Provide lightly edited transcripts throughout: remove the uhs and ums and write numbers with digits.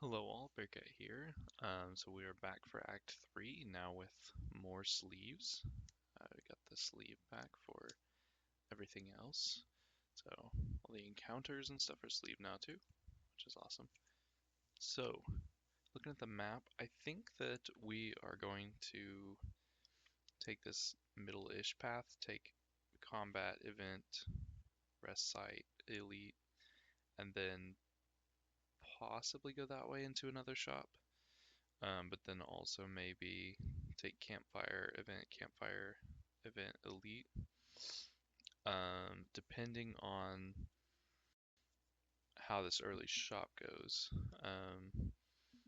Hello all, Bearcat here. So we are back for Act 3, now with more sleeves. We got the sleeve back for everything else. So all the encounters and stuff are sleeved now too, which is awesome. So, looking at the map, I think that we are going to take this middle-ish path, take combat, event, rest site, elite, and then possibly go that way into another shop. But then also maybe take campfire, event, elite. Depending on how this early shop goes.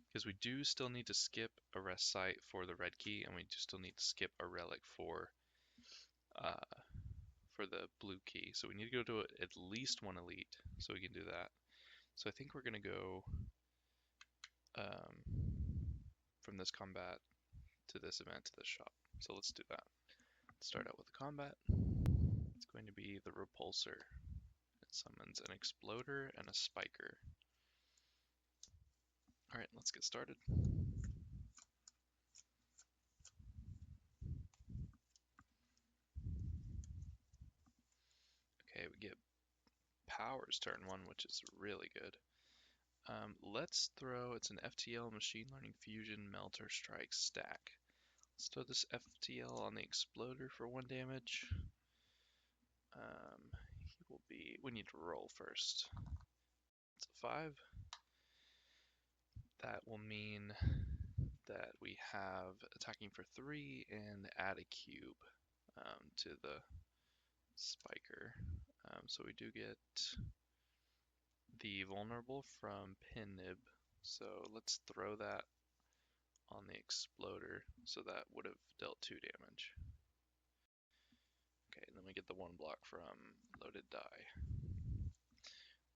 Because we do still need to skip a rest site for the red key, and we do still need to skip a relic uh, for the blue key. So we need to go to at least one elite, so we can do that. So I think we're gonna go um, from this combat to this event to this shop. So let's do that. Let's start out with the combat. It's going to be the repulsor. It summons an exploder and a spiker. Alright, let's get started. Okay, we get powers turn 1, which is really good. Let's throw, it's an FTL machine learning fusion melter strike stack. Let's throw this FTL on the exploder for 1 damage. He will be, we need to roll first. It's a 5. That will mean that we have attacking for 3 and add a cube to the spiker. So we do get the vulnerable from pin nib. So let's throw that on the exploder. So that would have dealt 2 damage. Okay, and then we get the 1 block from loaded die.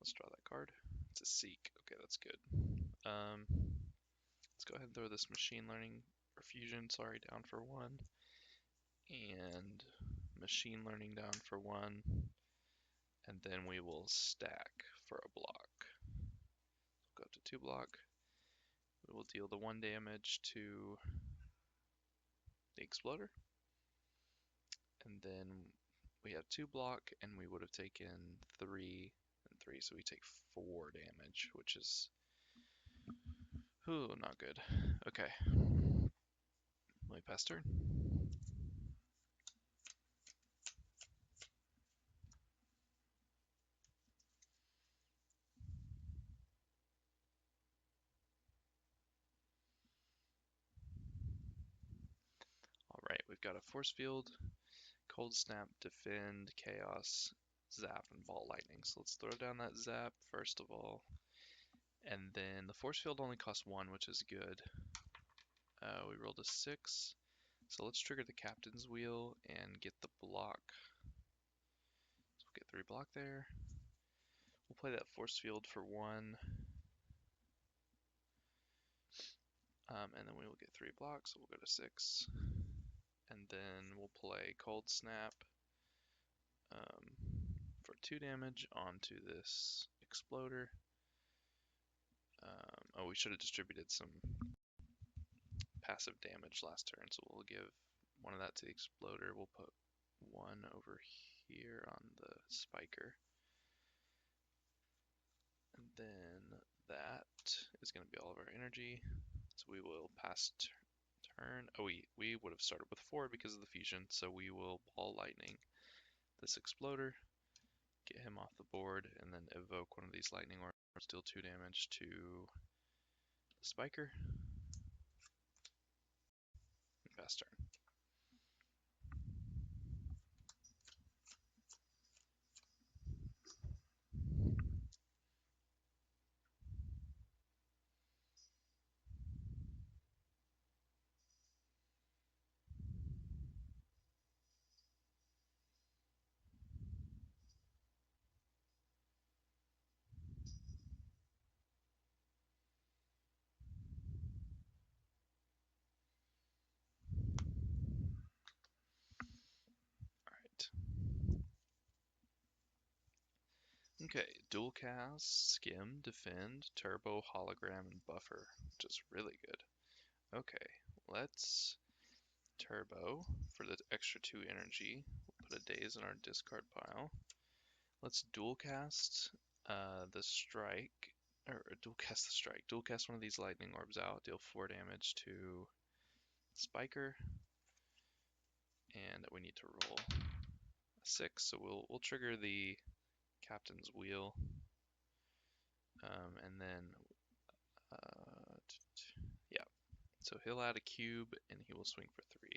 Let's draw that card. It's a seek. Okay, that's good. Let's go ahead and throw this machine learning or fusion, sorry, down for 1. And machine learning down for 1. And then we will stack for a block. Go up to 2 block. We will deal the 1 damage to the exploder. And then we have 2 block, and we would have taken 3 and 3, so we take 4 damage, which is not good. Okay. Let me pass turn. Alright, we've got a force field, cold snap, defend, chaos, zap, and ball lightning. So let's throw down that zap first of all. And then the force field only costs 1, which is good. We rolled a 6. So let's trigger the captain's wheel and get the block. So we'll get 3 block there. We'll play that force field for 1. And then we will get 3 blocks, so we'll go to 6. And then we'll play cold snap for 2 damage onto this exploder. Oh, we should have distributed some passive damage last turn, so we'll give 1 of that to the exploder. We'll put 1 over here on the spiker. And then that is going to be all of our energy. So we will pass turn. Oh, we would have started with 4 because of the fusion, so we will ball lightning this exploder, get him off the board, and then evoke 1 of these lightning orbs, deal 2 damage to the spiker. And pass turn. Okay, dual cast, skim, defend, turbo, hologram, and buffer, which is really good. Okay, let's turbo for the extra 2 energy. We'll put a daze in our discard pile. Let's dual cast the strike, or dual cast the strike. Dual cast one of these lightning orbs out, deal 4 damage to Spiker, and we need to roll a 6, so we'll trigger the captain's wheel, and then yeah, so he'll add a cube and he will swing for 3.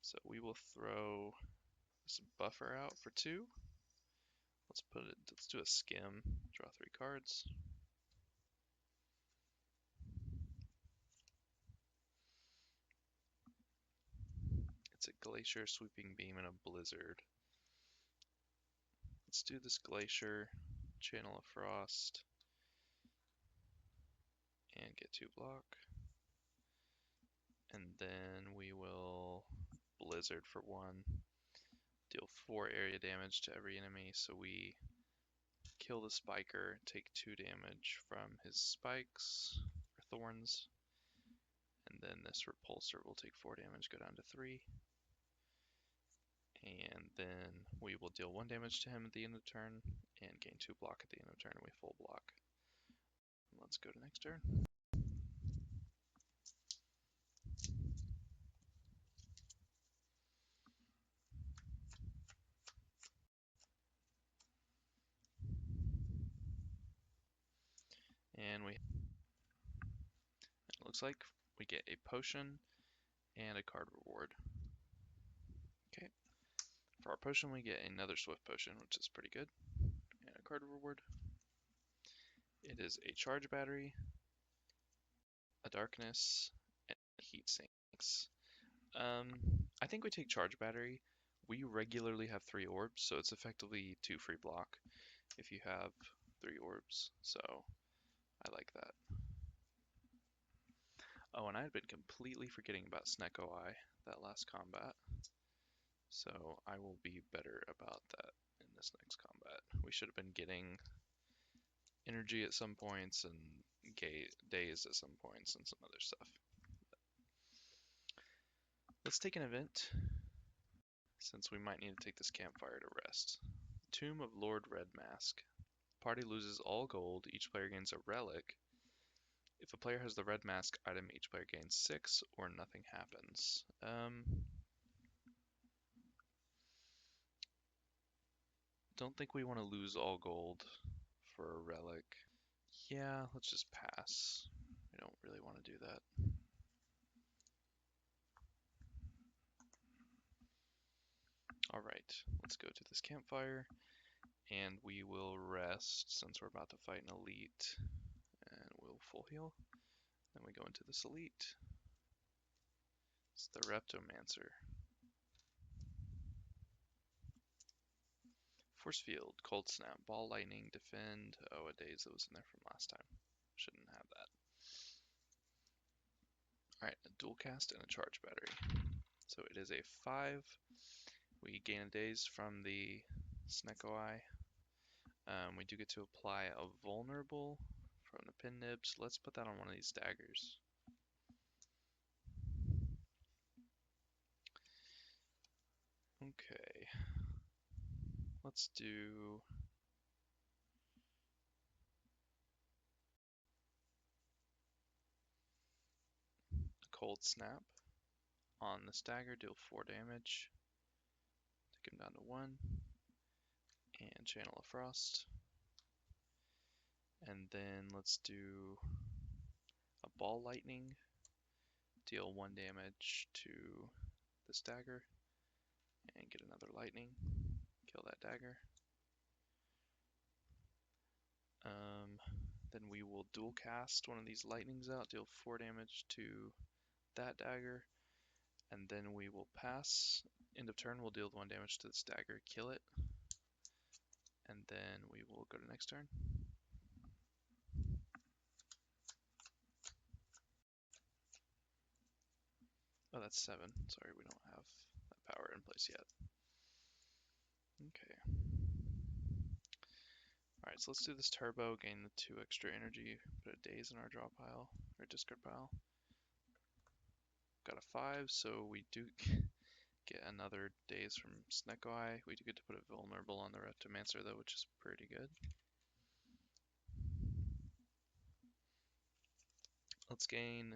So we will throw this buffer out for 2. Let's do a skim, draw 3 cards. It's a glacier, sweeping beam, and a blizzard. Let's do this glacier, channel of frost, and get 2 block. And then we will blizzard for 1, deal 4 area damage to every enemy, so we kill the spiker, take 2 damage from his spikes, or thorns, and then this repulsor will take 4 damage, go down to 3. And then we will deal 1 damage to him at the end of turn, and gain 2 block at the end of turn, and we full block. Let's go to next turn. And it looks like we get a potion and a card reward. Okay. For our potion, we get another swift potion, which is pretty good, and a card reward. It is a charge battery, a darkness, and heat sinks. I think we take charge battery. We regularly have 3 orbs, so it's effectively 2 free block if you have 3 orbs, so I like that. Oh, and I had been completely forgetting about Snecko Eye that last combat, so I will be better about that in this next combat. We should have been getting energy at some points and days at some points and some other stuff. Let's take an event, since we might need to take this campfire to rest. Tomb of Lord Red Mask. Party loses all gold, each player gains a relic. If a player has the red mask item, each player gains 6 or nothing happens. Don't think we want to lose all gold for a relic. Yeah, let's just pass. We don't really want to do that. Alright, let's go to this campfire, and we will rest since we're about to fight an elite, and we'll full heal. Then we go into this elite. It's the Reptomancer. Force Field, Cold Snap, Ball Lightning, Defend. Oh, a daze that was in there from last time. Shouldn't have that. Alright, a dual cast and a charge battery. So it is a 5. We gain a daze from the Snecko Eye. We do get to apply a vulnerable from the pin nibs. Let's put that on one of these daggers. Okay. Let's do a cold snap on the stagger, deal 4 damage. Take him down to 1. And channel of frost. And then let's do a ball lightning, deal 1 damage to this dagger, and get another lightning, kill that dagger. Then we will dual cast one of these lightnings out, deal 4 damage to that dagger, and then we will pass. End of turn, we'll deal 1 damage to this dagger, kill it, and then we will go to next turn. Oh, that's 7. Sorry, we don't have that power in place yet. Okay. Alright, so let's do this turbo, gain the 2 extra energy, put a daze in our draw pile, or discard pile. Got a 5, so we do get another daze from Snecko Eye. We do get to put a vulnerable on the Reptomancer though, which is pretty good. Let's gain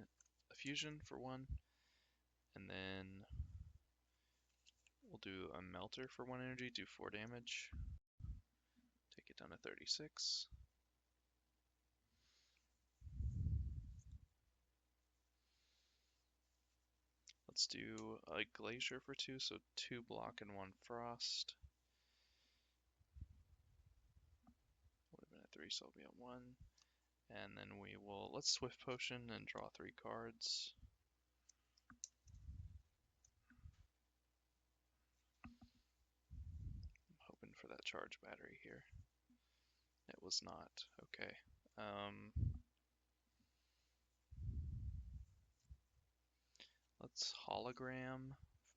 a fusion for 1, and then we'll do a melter for 1 energy, do 4 damage. Take it down to 36. Let's do a glacier for 2, so 2 block and 1 frost. Would have been at 3, so I'll be at 1. And then let's Swift Potion and draw 3 cards. I'm hoping for that charge battery here. It was not. Okay. Let's hologram.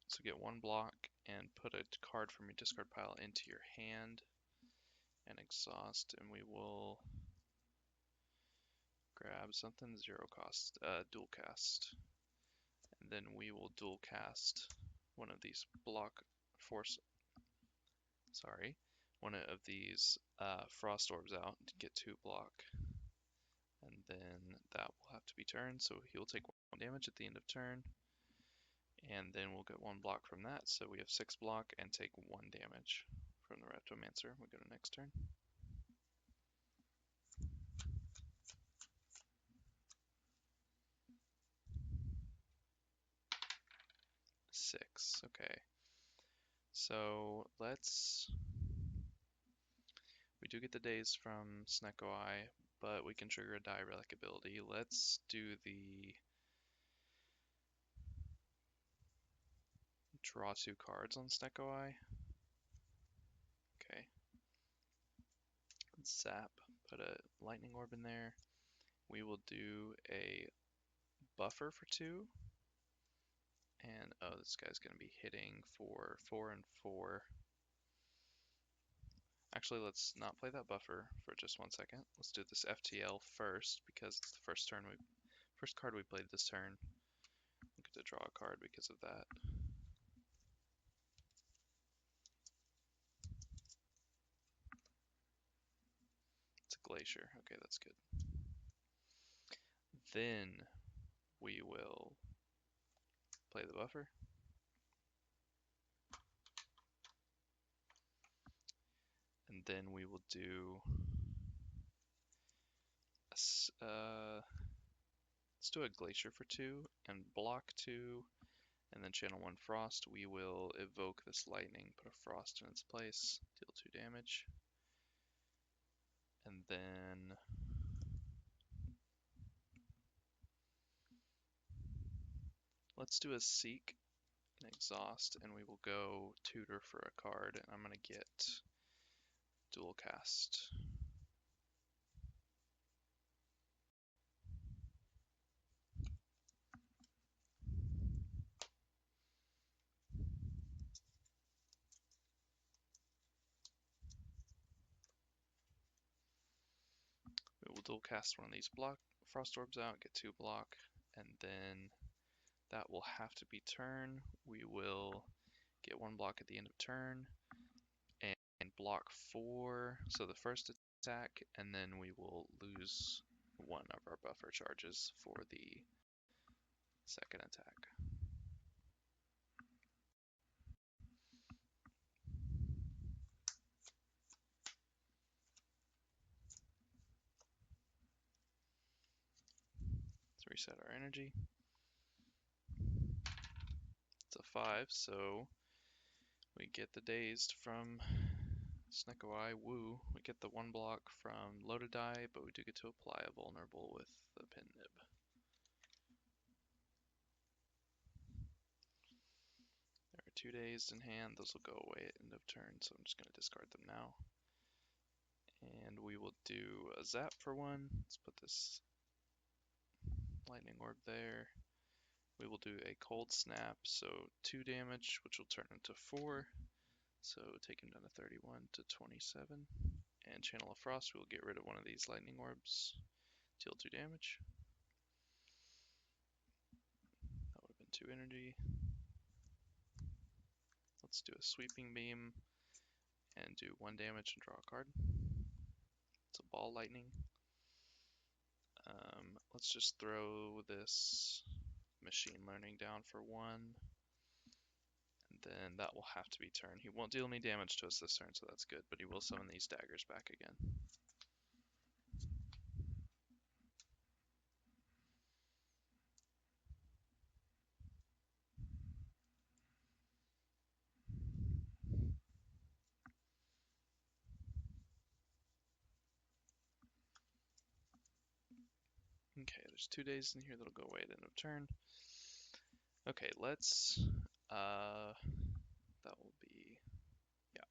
So get 1 block and put a card from your discard pile into your hand and exhaust, and we will grab something 0 cost, dual cast. And then we will dual cast one of these one of these frost orbs out to get 2 block. And then that will have to be turned, so he'll take 1 damage at the end of turn. And then we'll get 1 block from that, so we have 6 block and take 1 damage from the Reptomancer. We go to next turn. 6, okay. So we do get the daze from Snecko Eye, but we can trigger a die relic ability. Let's do the draw 2 cards on Snecko Eye. Okay. Let's zap, put a lightning orb in there. We will do a buffer for 2. And oh, this guy's going to be hitting for 4 and 4. Actually, let's not play that buffer for just 1 second. Let's do this FTL first because it's the first card we played this turn. We get to draw a card because of that. It's a glacier. Okay, that's good. Then we will play the buffer. And then we will do let's do a glacier for 2 and block 2 and then channel 1 frost. We will evoke this lightning, put a frost in its place, deal 2 damage. And then let's do a seek and exhaust, and we will go tutor for a card, and I'm going to get dual cast. We will dual cast one of these frost orbs out, get 2 block, and then that will have to be turn. We will get 1 block at the end of turn and block 4, so the first attack, and then we will lose 1 of our buffer charges for the second attack. Let's reset our energy. It's a 5, so we get the dazed from Snecko Eye. Woo. We get the 1 block from Loaded Die, but we do get to apply a vulnerable with the pin nib. There are 2 dazed in hand. Those will go away at end of turn, so I'm just going to discard them now. And we will do a zap for 1. Let's put this lightning orb there. We will do a cold snap, so 2 damage, which will turn into 4. So take him down to 31 to 27. and channel a frost. We'll get rid of one of these lightning orbs. Deal 2 damage. That would have been 2 energy. Let's do a sweeping beam and do 1 damage and draw a card. It's a ball lightning. Let's just throw this machine learning down for 1. And then that will have to be turn. He won't deal any damage to us this turn, so that's good, but he will summon these daggers back again. Okay, there's 2 days in here that'll go away at end of turn. Okay, let's, that will be, yeah.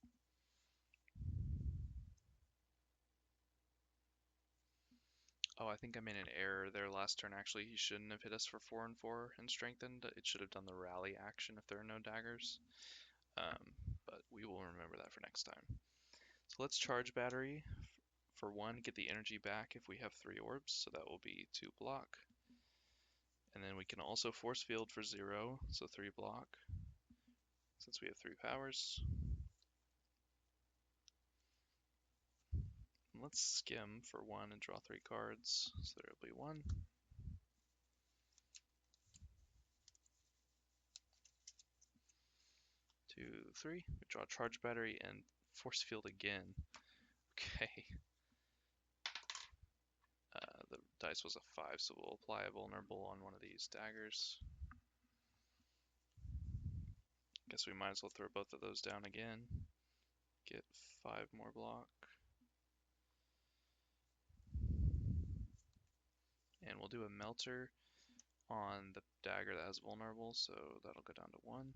Oh, I think I made an error there last turn. Actually, he shouldn't have hit us for 4 and 4 and strengthened. It should have done the rally action if there are no daggers. But we will remember that for next time. So let's charge battery for 1, get the energy back if we have 3 orbs, so that will be 2 block. And then we can also force field for 0, so 3 block, since we have 3 powers. And let's skim for 1 and draw 3 cards, so there will be 1. 2, 3. We draw charge battery and force field again. Okay. The dice was a 5, so we'll apply a vulnerable on one of these daggers. Guess we might as well throw both of those down again. Get 5 more block. And we'll do a melter on the dagger that has vulnerable, so that'll go down to 1.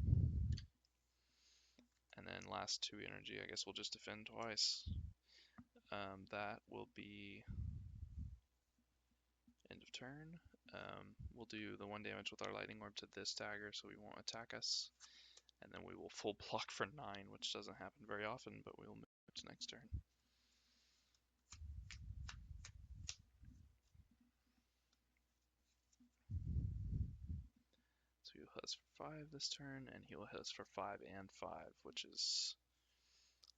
And then last 2 energy, I guess we'll just defend twice. That will be end of turn. We'll do the 1 damage with our lightning orb to this dagger, so he won't attack us. And then we will full block for 9, which doesn't happen very often, but we'll move to next turn. So he'll hit us for 5 this turn, and he will hit us for 5 and 5, which is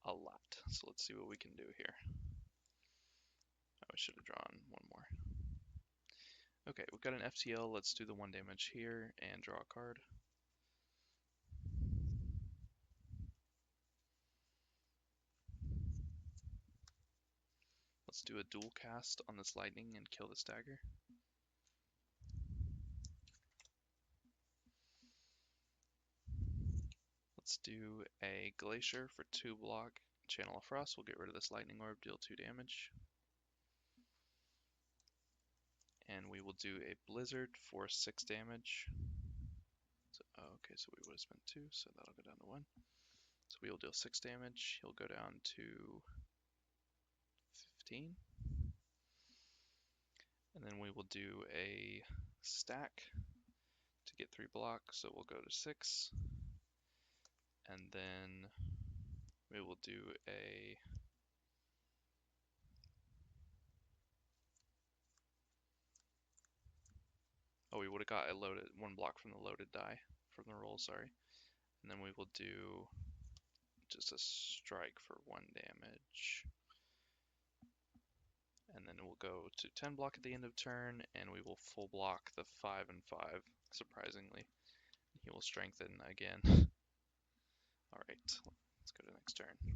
a lot. So let's see what we can do here. Oh, I should have drawn 1 more. Okay, we've got an FTL. Let's do the 1 damage here and draw a card. Let's do a dual cast on this lightning and kill this dagger. Let's do a glacier for 2 block. Channel a frost. We'll get rid of this lightning orb, deal 2 damage. And we will do a blizzard for 6 damage. So, okay, so we would have spent 2, so that'll go down to 1. So we will deal 6 damage. He'll go down to 15. And then we will do a stack to get 3 blocks, so we'll go to 6. And then we will do a oh, we would have got a loaded 1 block from the loaded die from the roll, sorry. And then we will do just a strike for 1 damage. And then we'll go to 10 block at the end of turn, and we will full block the 5 and 5, surprisingly. He will strengthen again. Alright, let's go to the next turn. 1,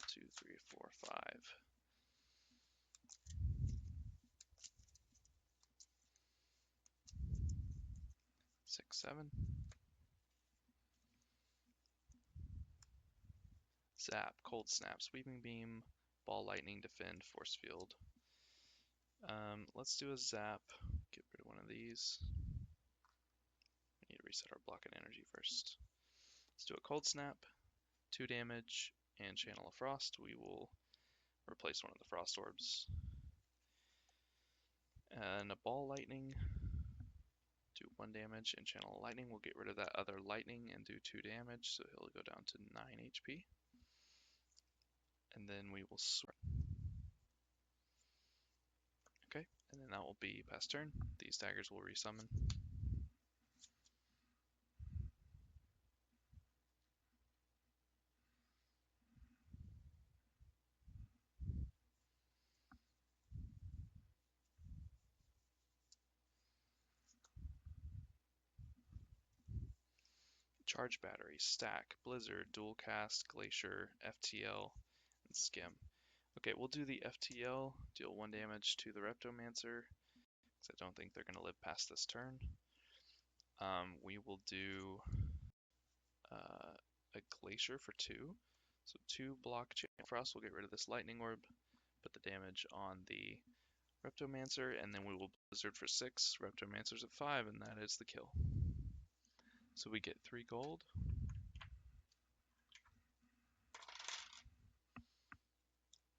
2, 3, 4, 5. 6, 7. Zap, cold snap, sweeping beam, ball lightning, defend, force field. Let's do a zap. Get rid of one of these. We need to reset our block and energy first. Let's do a cold snap, 2 damage, and channel a frost. We will replace one of the frost orbs. And a ball lightning, do 1 damage, and channel a lightning. We'll get rid of that other lightning and do 2 damage, so he'll go down to 9 HP. And then we will sword. And then that will be pass turn. These daggers will resummon. Charge battery, stack, blizzard, dual cast, glacier, FTL, and skim. Okay, we'll do the FTL, deal 1 damage to the Reptomancer, because I don't think they're going to live past this turn. We will do a glacier for 2. So 2 block Channel Frost will get rid of this lightning orb, put the damage on the Reptomancer, and then we will blizzard for 6, Reptomancer's at 5, and that is the kill. So we get 3 gold.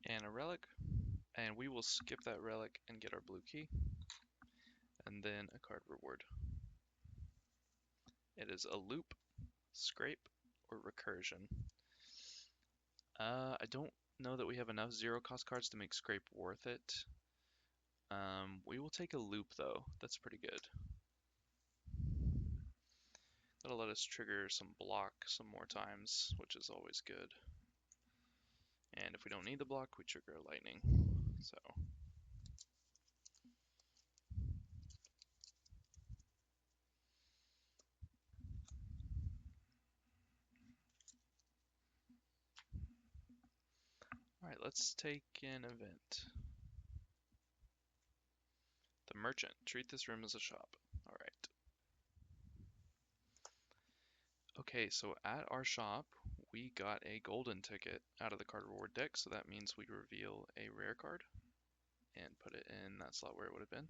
And a relic, and we will skip that relic and get our blue key, and then a card reward. It is a loop, scrape, or recursion. I don't know that we have enough 0-cost cards to make scrape worth it. We will take a loop though, that's pretty good. That'll let us trigger some block some more times, which is always good. And if we don't need the block, we trigger a lightning. So alright, let's take an event. The Merchant. Treat this room as a shop. Alright. Okay, so at our shop, we got a golden ticket out of the card reward deck, so that means we reveal a rare card and put it in that slot where it would have been.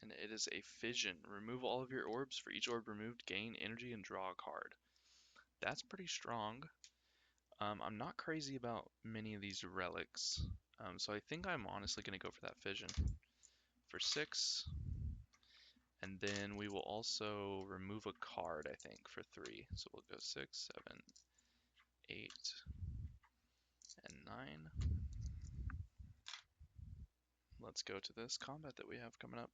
And it is a fission. Remove all of your orbs. For each orb removed, gain energy and draw a card. That's pretty strong. I'm not crazy about many of these relics, so I think I'm honestly going to go for that fission for 6. And then we will also remove a card, I think, for 3. So we'll go 6, 7, 8, and 9. Let's go to this combat that we have coming up.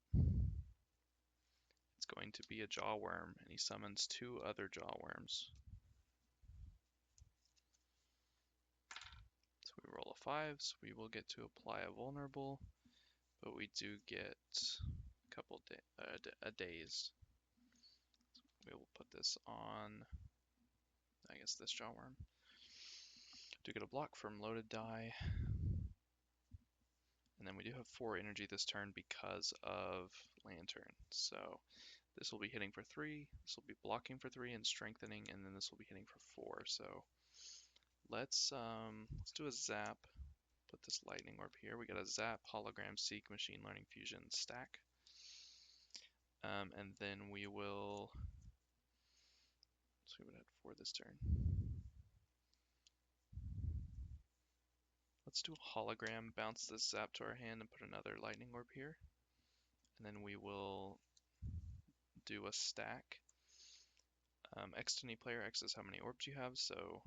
It's going to be a Jawworm, and he summons 2 other Jawworms. So we roll a 5, so we will get to apply a vulnerable, but we do get a couple a daze. We will put this on, I guess, this Jawworm. Do get a block from loaded die. And then we do have 4 energy this turn because of Lantern. So this will be hitting for 3, this will be blocking for 3 and strengthening, and then this will be hitting for 4. So let's do a zap. Put this lightning orb here. We got a zap, hologram, seek, machine learning, fusion, stack. And then we will. So we would have 4 this turn. Let's do a hologram, bounce this zap to our hand, and put another lightning orb here. And then we will do a stack. X to any player, X is how many orbs you have, so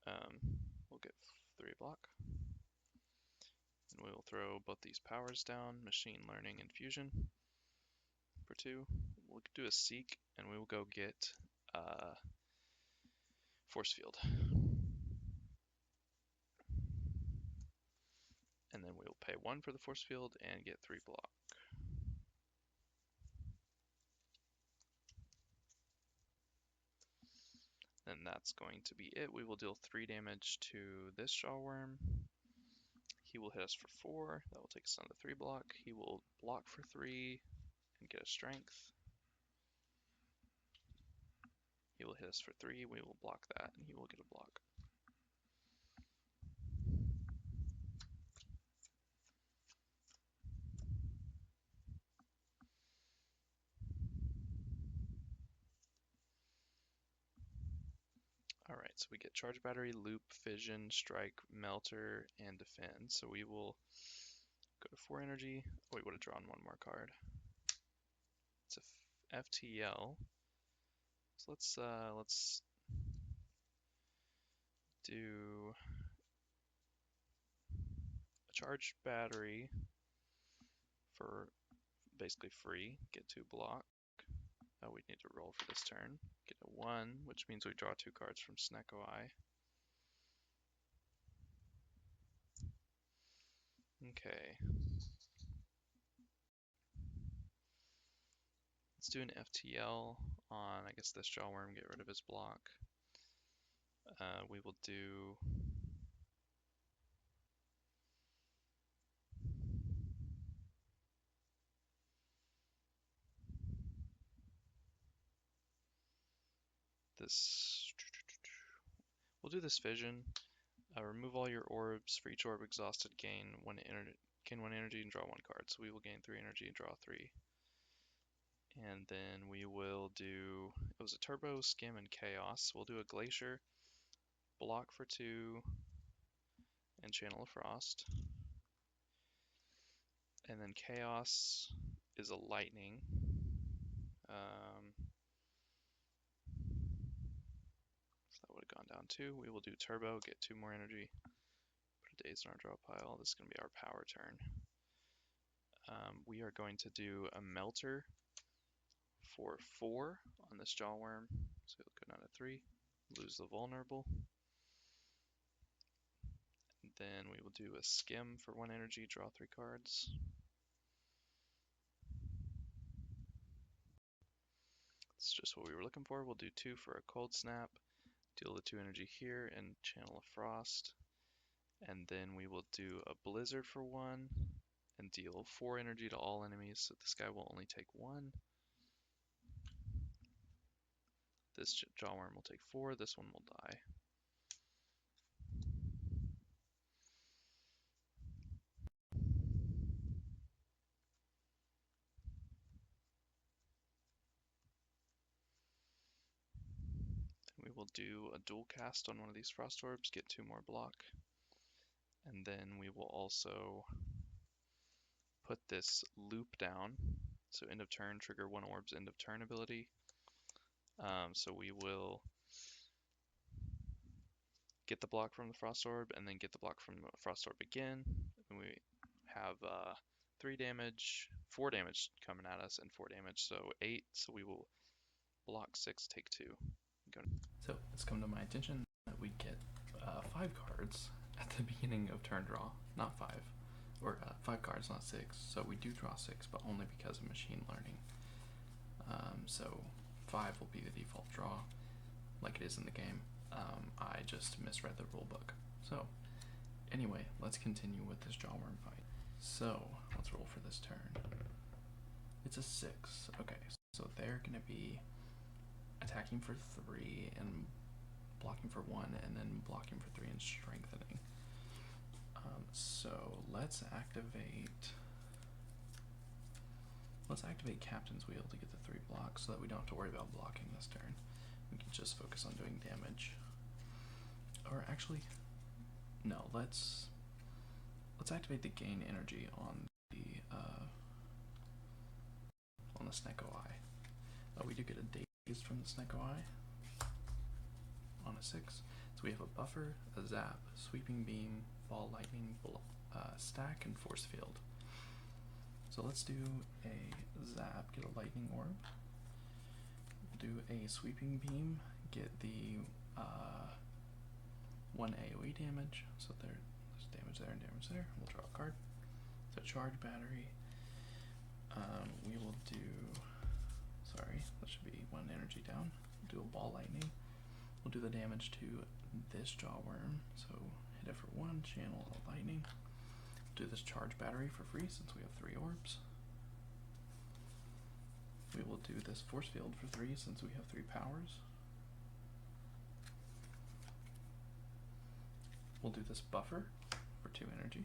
we'll get 3 block. And we will throw both these powers down, machine learning and fusion for 2. We'll do a seek, and we will go get force field. And then we will pay 1 for the force field and get 3 block. And that's going to be it. We will deal 3 damage to this Jawworm. He will hit us for 4. That will take us down to 3 block. He will block for 3 and get a strength. He will hit us for 3. We will block that, and he will get a block. Alright, so we get charge battery, loop, fission, strike, melter, and defend. So we will go to 4 energy. Oh, we would have drawn 1 more card. It's a FTL. So let's do charge battery for basically free. Get 2 block. We need to roll for this turn. Get a 1, which means we draw 2 cards from Snecko Eye. Okay. Let's do an FTL on, I guess, this Jawworm, get rid of his block. We will do... this... We'll do this Fission. Remove all your orbs. For each orb exhausted, gain 1 energy and draw 1 card. So we will gain 3 energy and draw 3. And then we will do... It was a Turbo, Skim, and Chaos. We'll do a Glacier, block for 2, and Channel of Frost. And then Chaos is a Lightning. So that would have gone down 2. We will do Turbo, get 2 more energy. Put a Daze in our draw pile. This is going to be our power turn. We are going to do a Melter for 4 on this Jawworm. So it'll go down to 3. Lose the Vulnerable. And then we will do a Skim for 1 energy, draw 3 cards. That's just what we were looking for. We'll do 2 for a Cold Snap. Deal the 2 energy here and Channel of Frost. And then we will do a Blizzard for 1 and deal 4 energy to all enemies, so this guy will only take 1. This Jawworm will take 4, this one will die. And we will do a dual cast on one of these Frost Orbs, get 2 more block. And then we will also put this loop down. So end of turn, trigger 1 orb's end of turn ability. So we will get the block from the Frost Orb and then get the block from the Frost Orb again. And we have 3 damage, 4 damage coming at us and 4 damage, so 8. So we will block 6, take 2. So it's come to my attention that we get 5 cards at the beginning of turn draw, not 5. Or 5 cards, not 6. So we do draw 6, but only because of machine learning. So 5 will be the default draw, like it is in the game. I just misread the rulebook. So anyway, let's continue with this Jawworm fight. So let's roll for this turn. It's a 6. Okay, so they're going to be attacking for 3 and blocking for 1, and then blocking for 3 and strengthening. So let's activate Captain's Wheel to get the 3 blocks so that we don't have to worry about blocking this turn. We can just focus on doing damage. Or actually, no, let's activate the gain energy on the Snecko Eye. We do get a Daze from the Snecko Eye on a 6. So we have a Buffer, a Zap, Sweeping Beam, Ball Lightning, Stack, and Force Field. So let's do a Zap, get a Lightning Orb. We'll do a Sweeping Beam, get the 1 AoE damage. So there's damage there and damage there. We'll draw a card. So Charge Battery. We will do, sorry, that should be 1 energy down. We'll do a Ball Lightning. We'll do the damage to this Jawworm. So hit it for 1, channel a Lightning. Do this Charge Battery for free since we have 3 orbs. We will do this Force Field for 3 since we have 3 powers. We'll do this Buffer for 2 energy.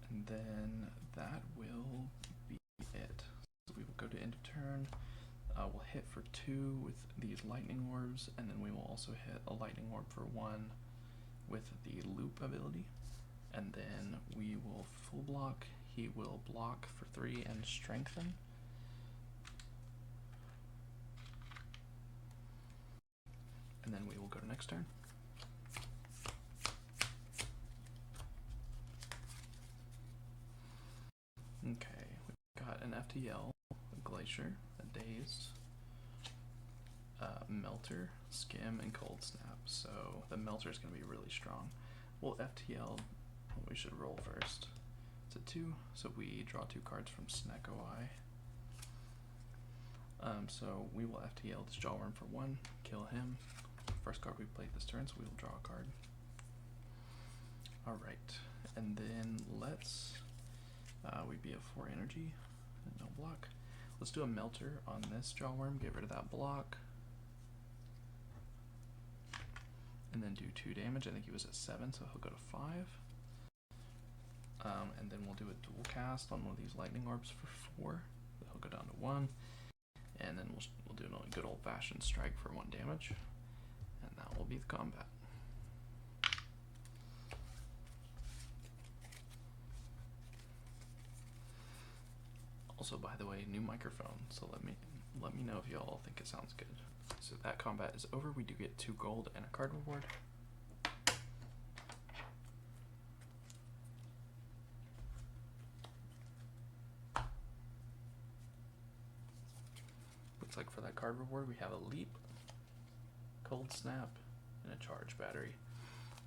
And then that will be it. So we will go to end of turn. We'll hit for 2 with these Lightning Orbs, and then we will also hit a Lightning Orb for 1 with the Loop ability. And then we will full block. He will block for 3 and strengthen. And then we will go to next turn. FTL, a Glacier, a Daze, Melter, Skim, and Cold Snap. So the Melter is going to be really strong. We'll FTL, we should roll first. It's a 2, so we draw 2 cards from Snecko Eye. So we will FTL this Jawworm for 1, kill him. First card we played this turn, so we will draw a card. Alright, and then let's, we be a 4 energy, no block. Let's do a Melter on this Jawworm, get rid of that block. And then do 2 damage. I think he was at 7, so he'll go to 5. And then we'll do a dual cast on one of these lightning orbs for 4. He'll go down to 1. And then we'll do a good old-fashioned strike for 1 damage. And that will be the combat. Also, by the way, new microphone. So let me know if y'all think it sounds good. So that combat is over. We do get 2 gold and a card reward. Looks like for that card reward we have a leap, cold snap, and a charge battery.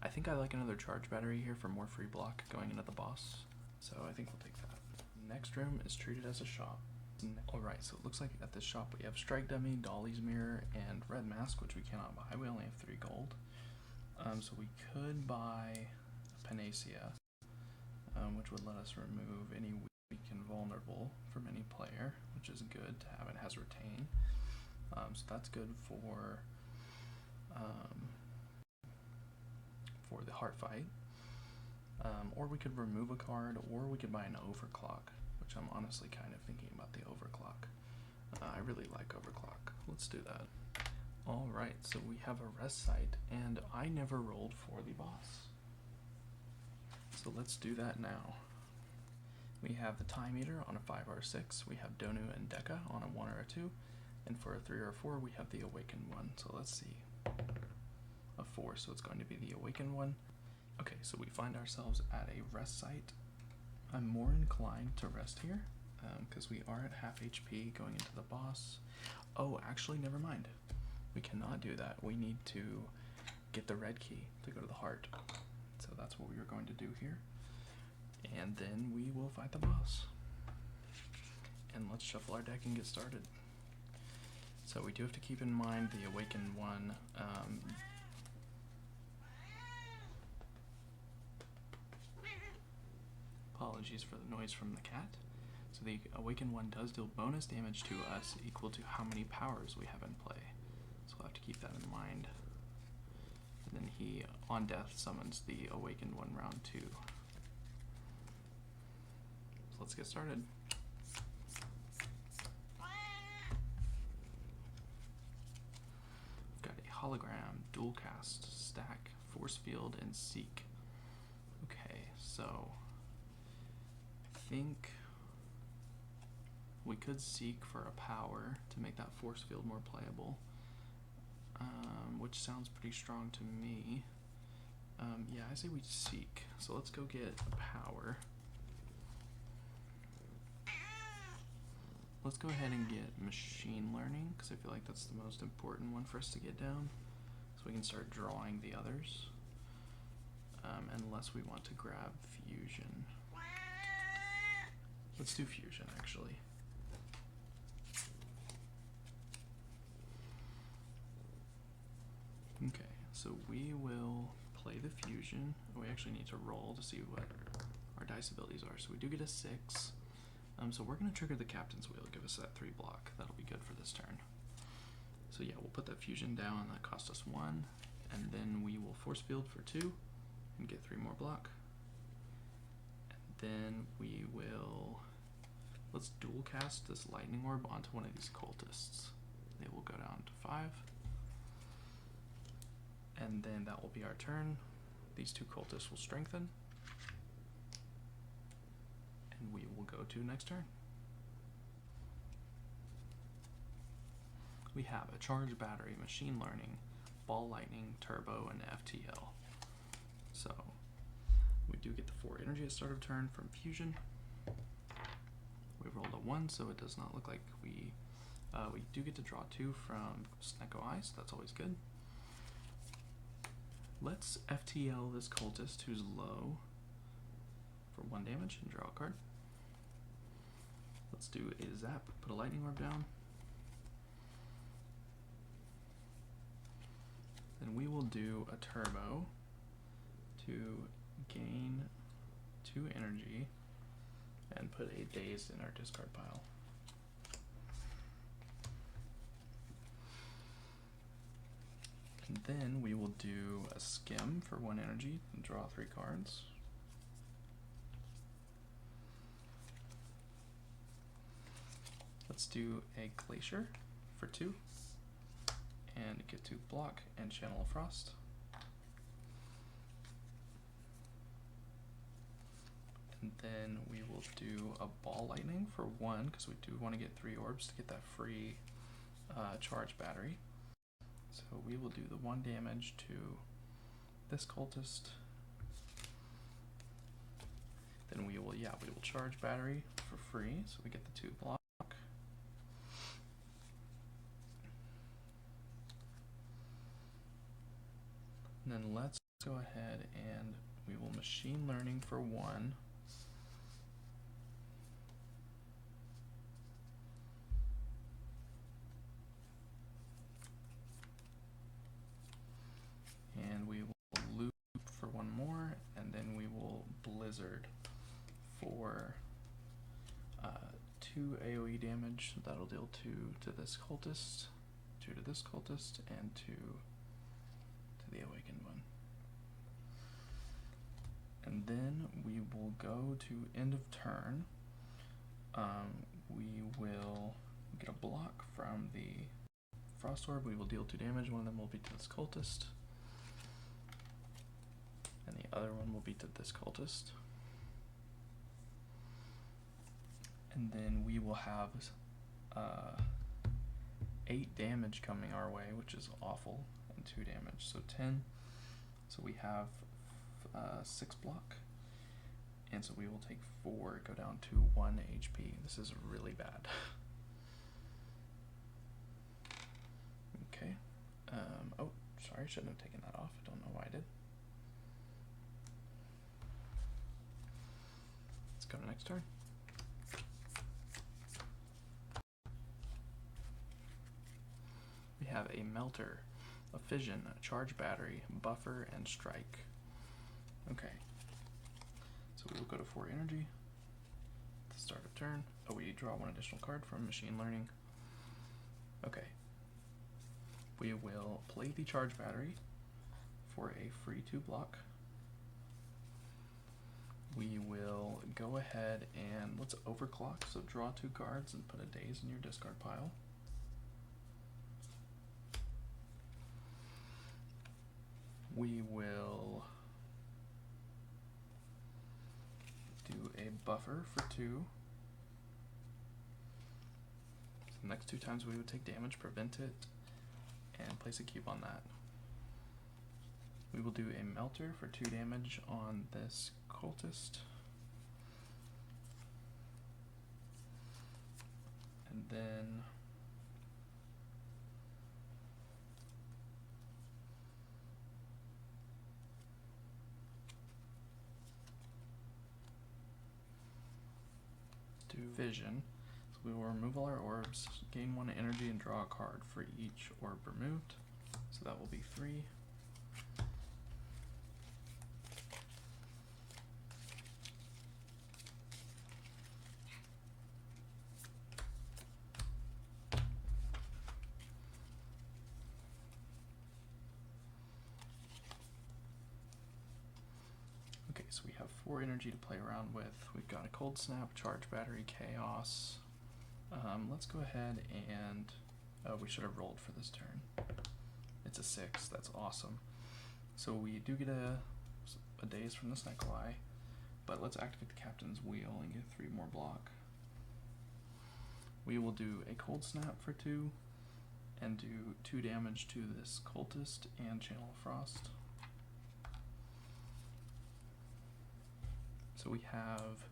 I think I like another charge battery here for more free block going into the boss. So I think we'll take that. Next room is treated as a shop. Alright, so it looks like at this shop we have Strike Dummy, Dolly's Mirror, and Red Mask, which we cannot buy. We only have 3 gold. So we could buy Panacea, which would let us remove any weak and vulnerable from any player, which is good to have. It has Retain. So that's good for the heart fight. Or we could remove a card, or we could buy an overclock, which I'm honestly kind of thinking about the overclock. I really like overclock. Let's do that. Alright, so we have a rest site, and I never rolled for the boss. So let's do that now. We have the Time Eater on a 5 or a 6. We have Donu and Deka on a 1 or a 2. And for a 3 or a 4, we have the Awakened one. So let's see. A 4, so it's going to be the Awakened one. Okay, so we find ourselves at a rest site. I'm more inclined to rest here, because we are at half HP going into the boss. Oh, actually, never mind. We cannot do that. We need to get the red key to go to the heart. So that's what we are going to do here. And then we will fight the boss. And let's shuffle our deck and get started. So we do have to keep in mind the Awakened one. Apologies for the noise from the cat. So the Awakened one does deal bonus damage to us equal to how many powers we have in play. So we'll have to keep that in mind. And then he, on death, summons the Awakened one round 2. So let's get started. Got a hologram, dual cast, stack, force field, and seek. Okay, so I think we could seek for a power to make that force field more playable, which sounds pretty strong to me. Yeah, I say we seek. So let's go get a power. Let's go ahead and get machine learning, because I feel like that's the most important one for us to get down, so we can start drawing the others, unless we want to grab fusion. Let's do fusion, actually. Okay, so we will play the fusion. We actually need to roll to see what our dice abilities are. So we do get a 6. So we're going to trigger the Captain's Wheel, give us that 3 block. That'll be good for this turn. So yeah, we'll put that fusion down. That cost us 1. And then we will force field for 2 and get 3 more block. And then we will, let's dual cast this lightning orb onto one of these cultists. They will go down to 5. And then that will be our turn. These 2 cultists will strengthen. And we will go to next turn. We have a charge battery, machine learning, ball lightning, turbo, and FTL. So we do get the 4 energy at start of turn from fusion. We rolled a 1, so it does not look like we do get to draw 2 from Snecko Eye, so that's always good. Let's FTL this cultist who's low for 1 damage and draw a card. Let's do a zap, put a lightning orb down. Then we will do a turbo to gain 2 energy and put a dazed in our discard pile. And then we will do a skim for 1 energy and draw 3 cards. Let's do a glacier for 2 and get to block and channel a frost. And then we will do a ball lightning for 1 because we do want to get 3 orbs to get that free charge battery. So we will do the 1 damage to this cultist. Then we will charge battery for free, so we get the 2 block. And then let's go ahead and we will machine learning for 1. And we will loop for 1 more, and then we will blizzard for 2 AoE damage. That'll deal 2 to this cultist, 2 to this cultist, and 2 to the awakened one. And then we will go to end of turn. We will get a block from the frost orb. We will deal 2 damage. One of them will be to this cultist, and the other one will be to this cultist. And then we will have 8 damage coming our way, which is awful, and 2 damage, so 10. So we have 6 block, and so we will take 4, go down to 1 HP. This is really bad. Okay. Oh, sorry, shouldn't have taken that off. I don't know why I did. Let's go to next turn. We have a melter, a fission, a charge battery, buffer, and strike. Okay. So we will go to 4 energy at the start of turn. Oh, we draw 1 additional card from machine learning. Okay. We will play the charge battery for a free 2 block. We will go ahead and let's overclock, so draw 2 cards and put a daze in your discard pile. We will do a buffer for 2. So the next 2 times we would take damage, prevent it, and place a cube on that. We will do a melter for 2 damage on this cultist. And then do vision. So we will remove all our orbs, gain 1 energy, and draw a card for each orb removed. So that will be 3. Okay, so we have 4 energy to play around with. We've got a cold snap, charge battery, chaos. Let's go ahead and we should have rolled for this turn. It's a 6. That's awesome. So we do get a daze from the Snecko Eye, but let's activate the captain's wheel and get 3 more block. We will do a cold snap for 2 and do 2 damage to this cultist and channel frost. So we have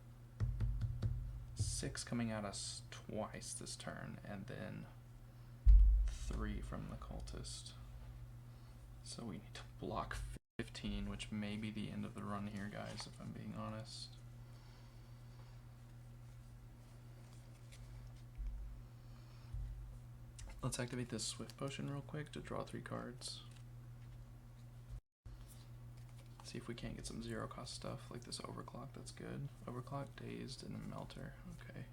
6 coming at us twice this turn, and then 3 from the cultist. So we need to block 15, which may be the end of the run here, guys, if I'm being honest. Let's activate this Swift Potion real quick to draw 3 cards. See if we can't get some 0-cost stuff like this Overclock. That's good. Overclock, Dazed, and a Melter. Okay.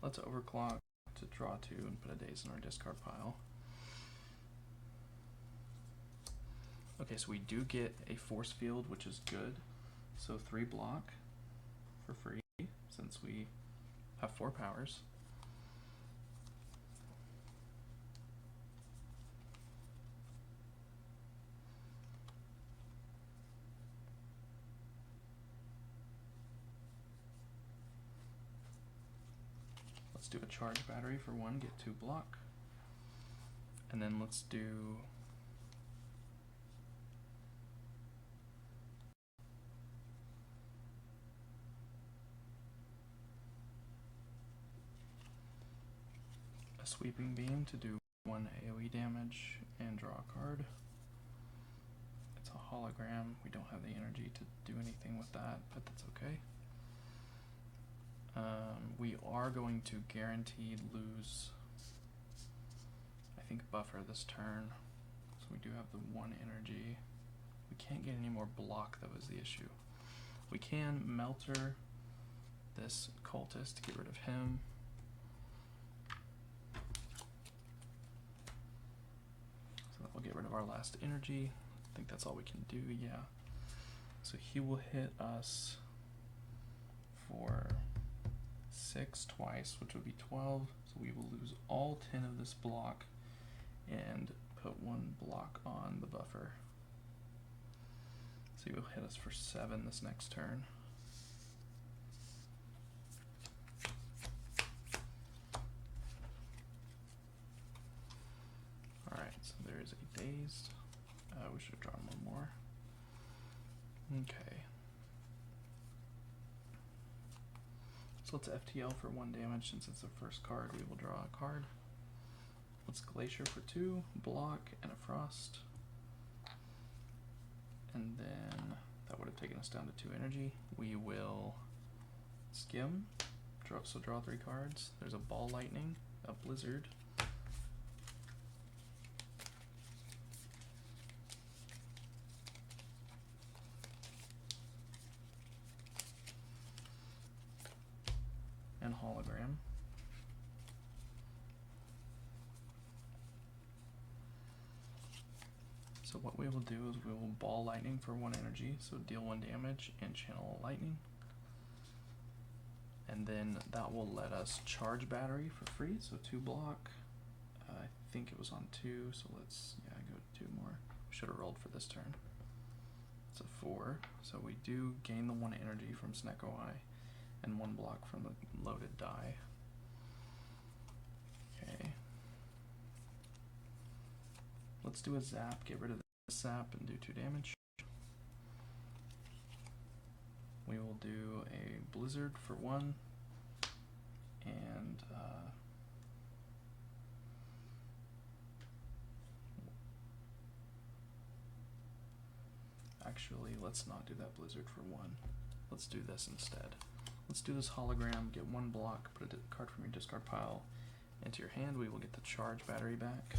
Let's Overclock to draw 2 and put a Dazed in our discard pile. Okay, so we do get a Force Field, which is good. So 3 block for free since we have 4 powers. Let's do a Charge Battery for 1, get 2 block. And then let's do a Sweeping Beam to do 1 AoE damage and draw a card. It's a hologram. We don't have the energy to do anything with that, but that's okay. We are going to guaranteed lose, I think, buffer this turn. So we do have the 1 energy. We can't get any more block, that was the issue. We can Melter this cultist to get rid of him. So that will get rid of our last energy. I think that's all we can do, yeah. So he will hit us for 6 twice, which would be 12. So we will lose all 10 of this block and put 1 block on the buffer. So he will hit us for 7 this next turn. Alright, so there is a Dazed. We should have drawn 1 more. Okay. So let's FTL for 1 damage. Since it's the first card, we will draw a card. Let's Glacier for 2, block, and a Frost. And then that would have taken us down to 2 energy. We will Skim, draw 3 cards. There's a Ball Lightning, a Blizzard, and Hologram. So what we will do is we will Ball Lightning for 1 energy, so deal 1 damage and channel a Lightning. And then that will let us Charge Battery for free, so 2 block. I think it was on 2, so let's go 2 more. We should have rolled for this turn. It's a 4, so we do gain the 1 energy from Snecko Eye and 1 block from the loaded die. Okay. Let's do a Zap, get rid of the Zap and do 2 damage. We will do a Blizzard for 1 and actually let's not do that Blizzard for 1. Let's do this instead. Let's do this Hologram, get 1 block, put a card from your discard pile into your hand. We will get the Charge Battery back.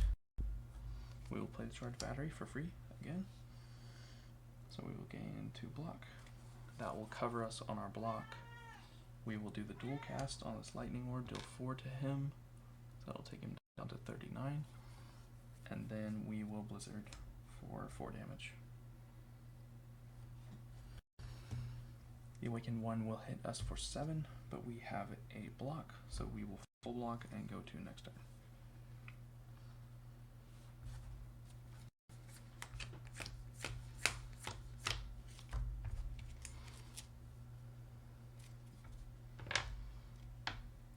We will play the Charge Battery for free again. So we will gain 2 block. That will cover us on our block. We will do the dual cast on this Lightning Orb, deal 4 to him. So that'll take him down to 39. And then we will Blizzard for 4 damage. The Awakened one will hit us for 7, but we have a block, so we will full block and go to next turn.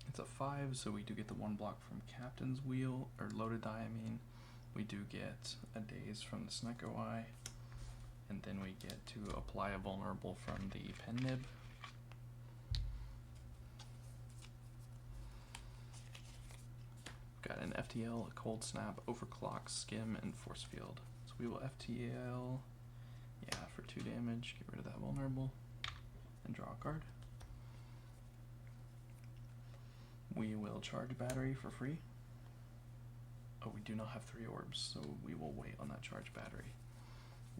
It's a 5, so we do get the 1 block from Captain's Wheel, or Loaded Die, I mean. We do get a Daze from the Snecko Eye, and then we get to apply a Vulnerable from the Pen Nib. an FTL, a cold snap, overclock, skim, and force field. So we will FTL, yeah, for 2 damage, get rid of that vulnerable, and draw a card. We will charge battery for free. Oh, we do not have 3 orbs, so we will wait on that charge battery.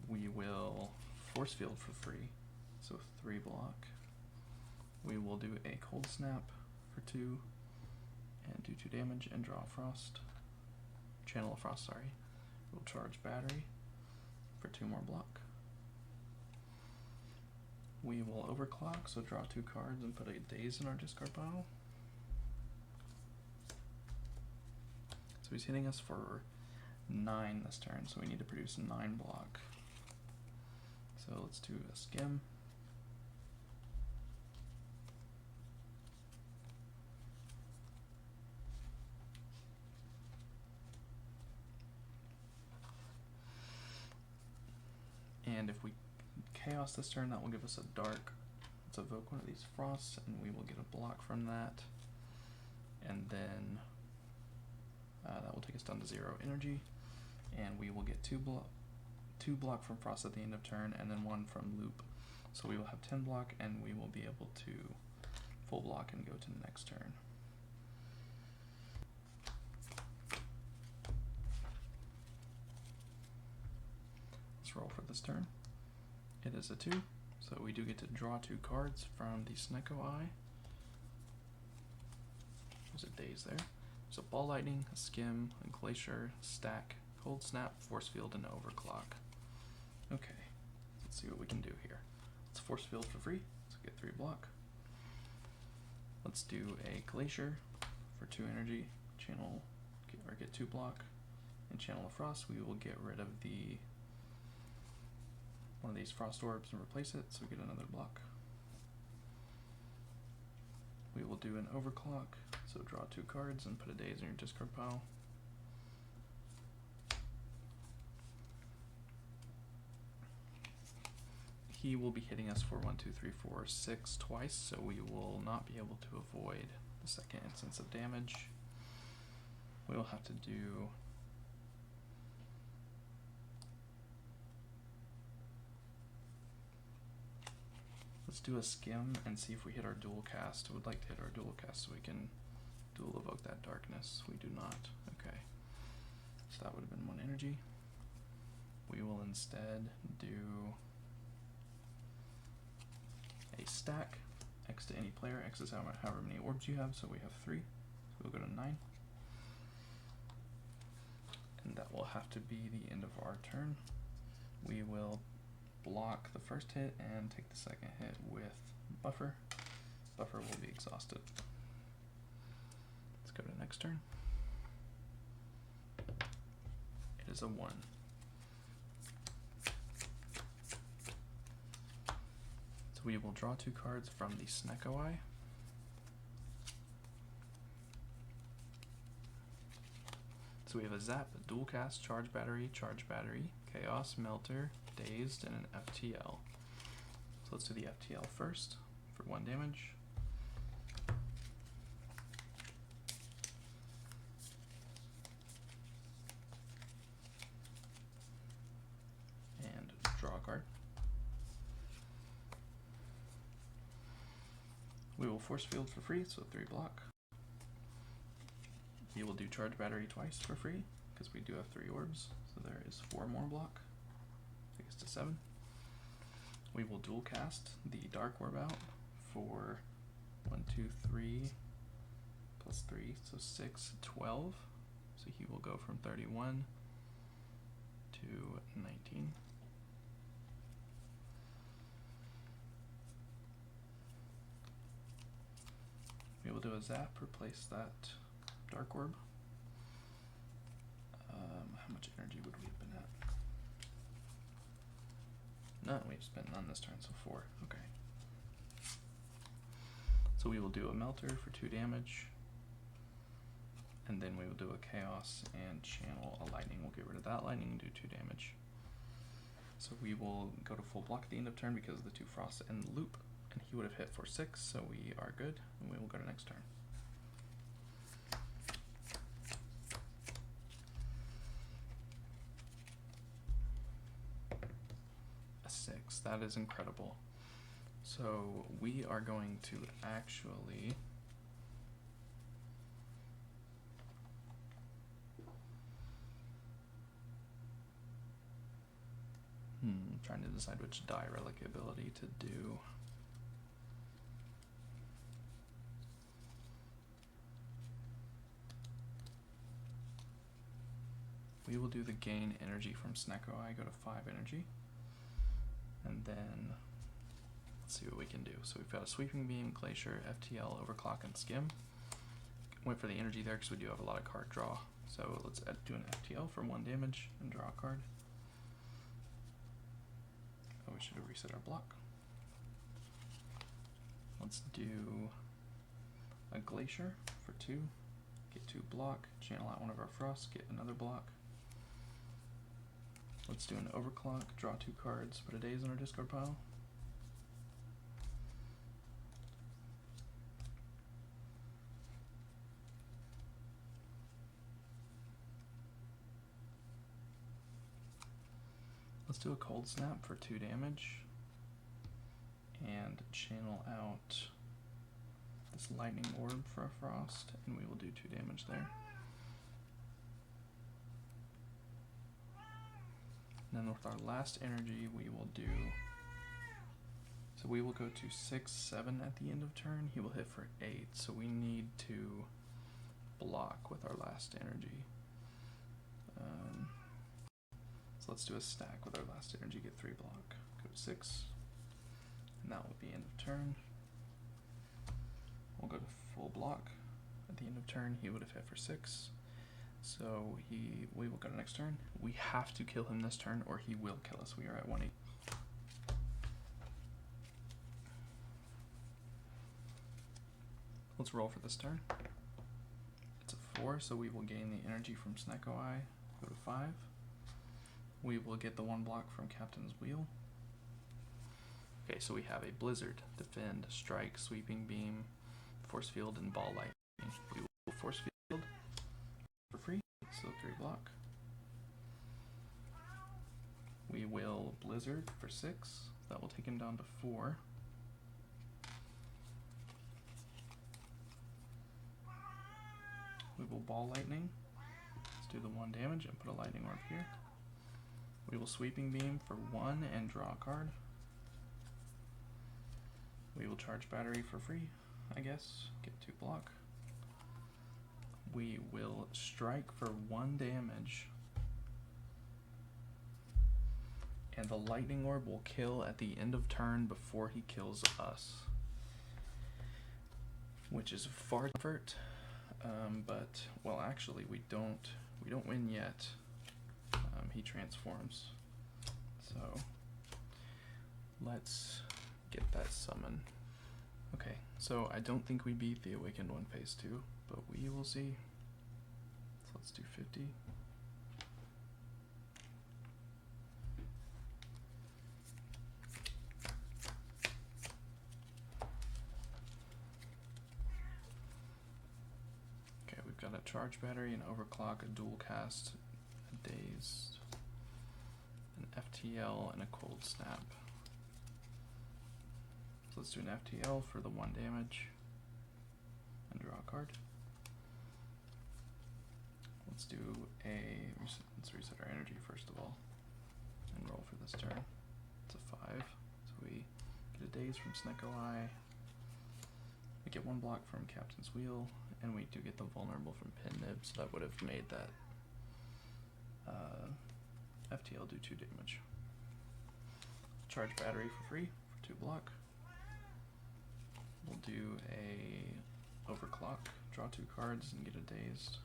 We will force field for free, so 3 block. We will do a cold snap for 2 and do 2 damage and draw frost. Channel of frost, sorry. We'll charge battery for 2 more block. We will overclock, so draw 2 cards and put a daze in our discard pile. So he's hitting us for 9 this turn, so we need to produce 9 block. So let's do a skim. And if we chaos this turn, that will give us a dark. Let's evoke one of these frosts, and we will get a block from that. And then that will take us down to 0 energy, and we will get 2 block from frost at the end of turn, and then 1 from loop. So we will have 10 block, and we will be able to full block and go to the next turn. Let's roll for this turn. It is a 2, so we do get to draw 2 cards from the Snecko Eye. There's a daze there. There's a ball lightning, a skim, a glacier, stack, cold snap, force field, and overclock. Okay, let's see what we can do here. Let's force field for free, so get 3 block. Let's do a glacier for 2 energy, channel, get 2 block, and channel of frost. We will get rid of one of these frost orbs and replace it, so we get another block. We will do an overclock, so draw 2 cards and put a daze in your discard pile. He will be hitting us for 1, 2, 3, 4, 6 twice, so we will not be able to avoid the second instance of damage. We will have to do let's do a skim and see if we hit our dual cast. I would like to hit our dual cast so we can dual evoke that darkness. We do not. Okay. So that would have been 1 energy. We will instead do a stack. X to any player. X is however many orbs you have, so we have 3. So we'll go to 9. And that will have to be the end of our turn. We will block the first hit and take the second hit with buffer. Buffer will be exhausted. Let's go to next turn. It is a 1. So we will draw 2 cards from the Snecko Eye. So we have a zap, a dual cast, charge battery, chaos, melter, dazed, and an FTL. So let's do the FTL first for 1 damage. And draw a card. We will force field for free, so 3 block. We will do charge battery twice for free, because we do have 3 orbs, so there is 4 more block. Take us to 7. We will dual cast the dark orb out for 1, 2, 3, plus 3, so 6, 12. So he will go from 31 to 19. We will do a zap, replace that dark orb. How much energy would we have been at? None, we've spent none this turn, so 4. Okay. So we will do a melter for 2 damage. And then we will do a chaos and channel a lightning. We'll get rid of that lightning and do 2 damage. So we will go to full block at the end of turn because of the 2 frosts and the loop. And he would have hit for 6, so we are good. And we will go to next turn. that is incredible. So we are going to actually trying to decide which die relic ability to do. We will do the gain energy from Snecko Eye, go to 5 energy. And then let's see what we can do. So we've got a Sweeping Beam, Glacier, FTL, Overclock, and Skim. Went for the energy there because we do have a lot of card draw. So let's do an FTL for 1 damage and draw a card. Oh, we should have reset our block. Let's do a Glacier for 2. Get 2 block, channel out one of our frosts, get another block. Let's do an Overclock, draw 2 cards, put a Daze in our discard pile. Let's do a Cold Snap for 2 damage. And channel out this Lightning Orb for a Frost, and we will do 2 damage there. And then with our last energy, we will do, so we will go to 6, 7 at the end of turn. He will hit for 8, so we need to block with our last energy. So let's do a stack with our last energy, get 3 block. Go to 6, and that will be end of turn. We'll go to full block. At the end of turn, he would have hit for 6. So we will go to next turn. We have to kill him this turn or he will kill us. We are at 1-8. Let's roll for this turn. It's a 4, so we will gain the energy from Snecko Eye. Go to 5. We will get the 1 block from Captain's Wheel. Okay, so we have a Blizzard, Defend, Strike, Sweeping Beam, Force Field, and Ball Lightning. We will Force Field for free, so 3 block. We will Blizzard for 6. That will take him down to 4. We will Ball Lightning. Let's do the 1 damage and put a Lightning Orb here. We will Sweeping Beam for 1 and draw a card. We will Charge Battery for free, I guess. Get 2 block. We will Strike for 1 damage. And the Lightning Orb will kill at the end of turn before he kills us. Which is far effort. But, well, actually, we don't win yet. He transforms. So, let's get that summon. Okay, so I don't think we beat the Awakened One phase 2, but we will see. So let's do 50. Okay, we've got a Charge Battery, an Overclock, a Dual Cast, a Daze, an FTL, and a Cold Snap. So let's do an FTL for the 1 damage and draw a card. Let's do let's reset our energy first of all and roll for this turn. It's a 5. So we get a Daze from Snecko Eye. We get 1 block from Captain's Wheel, and we do get the vulnerable from Pin Nib, so that would have made that FTL do 2 damage. Charge Battery for free for 2 block. We'll do a Overclock, draw 2 cards and get a Dazed.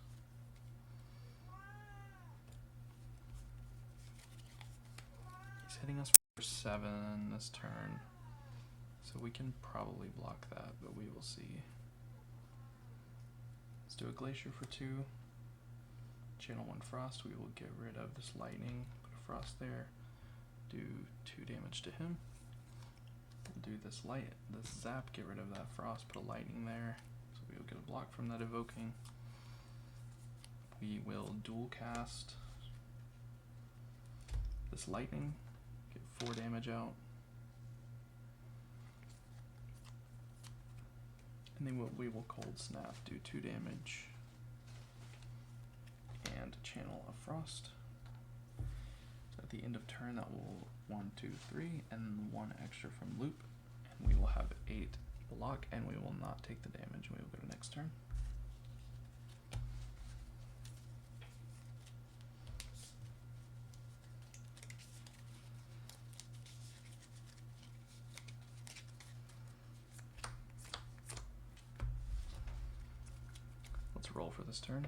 He's hitting us for 7 this turn, so we can probably block that, but we will see. Let's do a Glacier for 2. Channel 1 Frost. We will get rid of this Lightning, put a Frost there, do 2 damage to him. We'll do this Zap, get rid of that Frost, put a Lightning there, so we will get a block from that Evoking. We will Dual Cast this Lightning, get 4 damage out, And then we will cold snap, do 2 damage, and channel a frost. So at the end of turn, that will 1, 2, 3, and 1 extra from loop, and we will have 8 block, and we will not take the damage. We will go to next turn. Let's roll for this turn.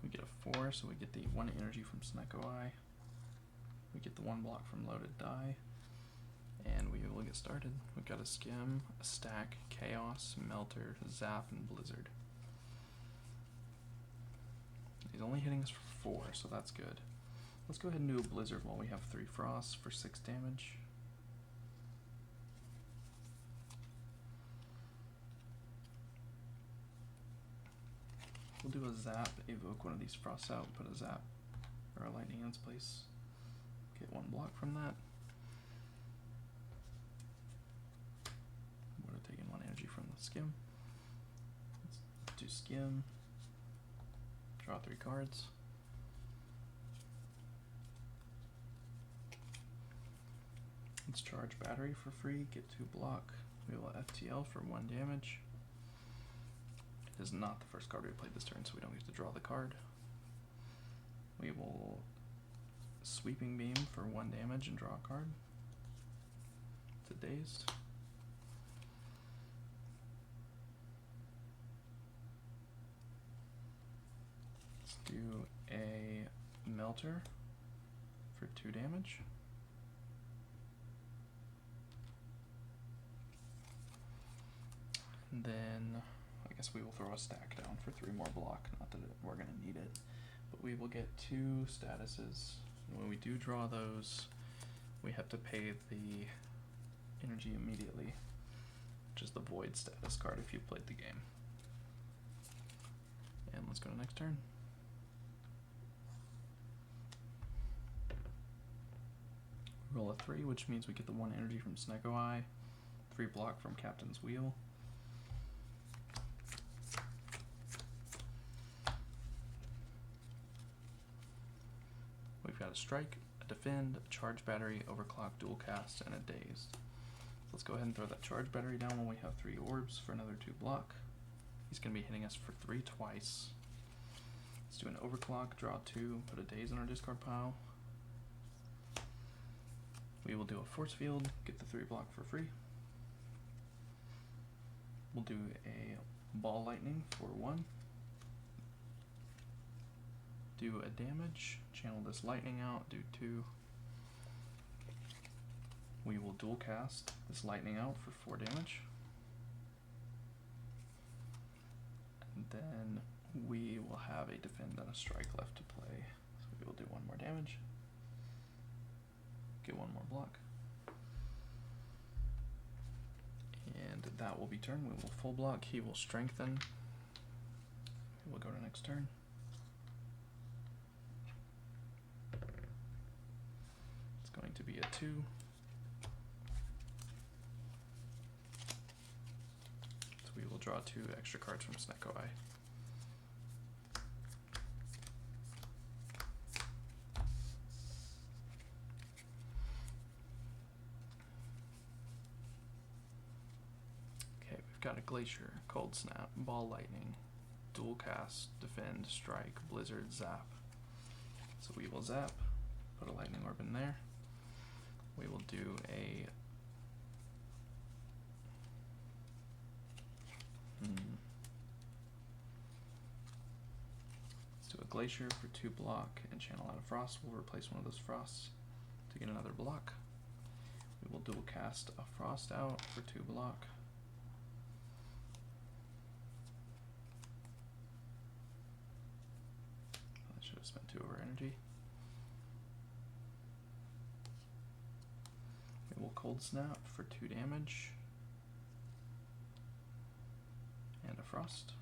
We get a 4, so we get the 1 energy from Snecko Eye. We get the 1 block from Loaded Die. And we will get started. We've got a Skim, a Stack, Chaos, Melter, Zap, and Blizzard. He's only hitting us for 4, so that's good. Let's go ahead and do a Blizzard while we have 3 Frosts for 6 damage. We'll do a Zap, evoke one of these Frosts out, put a Zap or a Lightning in its place. Get 1 block from that. Would have taken 1 energy from the Skim. Let's do Skim. Draw 3 cards. Let's charge Battery for free, get 2 block. We will FTL for 1 damage. It is not the first card we played this turn, so we don't get to draw the card. We will Sweeping Beam for 1 damage and draw a card. It's a Dazed. Let's do a Melter for 2 damage. And then I guess we will throw a Stack down for 3 more block. Not that we're going to need it, but we will get 2 statuses. And when we do draw those, we have to pay the energy immediately, which is the Void status card if you played the game. And let's go to next turn. Roll a 3, which means we get the 1 energy from Snecko Eye, 3 block from Captain's Wheel. We've got a Strike, a Defend, a Charge Battery, Overclock, Dual Cast, and a Dazed. Let's go ahead and throw that Charge Battery down when we have 3 orbs for another 2 block. He's going to be hitting us for 3 twice. Let's do an Overclock, draw 2, put a Daze in our discard pile. We will do a Force Field, get the 3 block for free. We'll do a Ball Lightning for 1. Do a damage, channel this Lightning out, do 2. We will dual cast this Lightning out for 4 damage. And then we will have a Defend and a Strike left to play. So we will do 1 more damage. Get 1 more block. And that will be turn. We will full block. He will strengthen. We will go to next turn. It's going to be a 2. So we will draw 2 extra cards from Snecko Eye. Got a Glacier, Cold Snap, Ball Lightning, Dual Cast, Defend, Strike, Blizzard, Zap. So we will Zap, put a Lightning Orb in there. We will do a let's do a Glacier for 2 block and channel out a Frost. We'll replace one of those Frosts to get another block. We will dual cast a Frost out for 2 block. Spent 2 of our energy. We will Cold Snap for 2 damage and a Frost.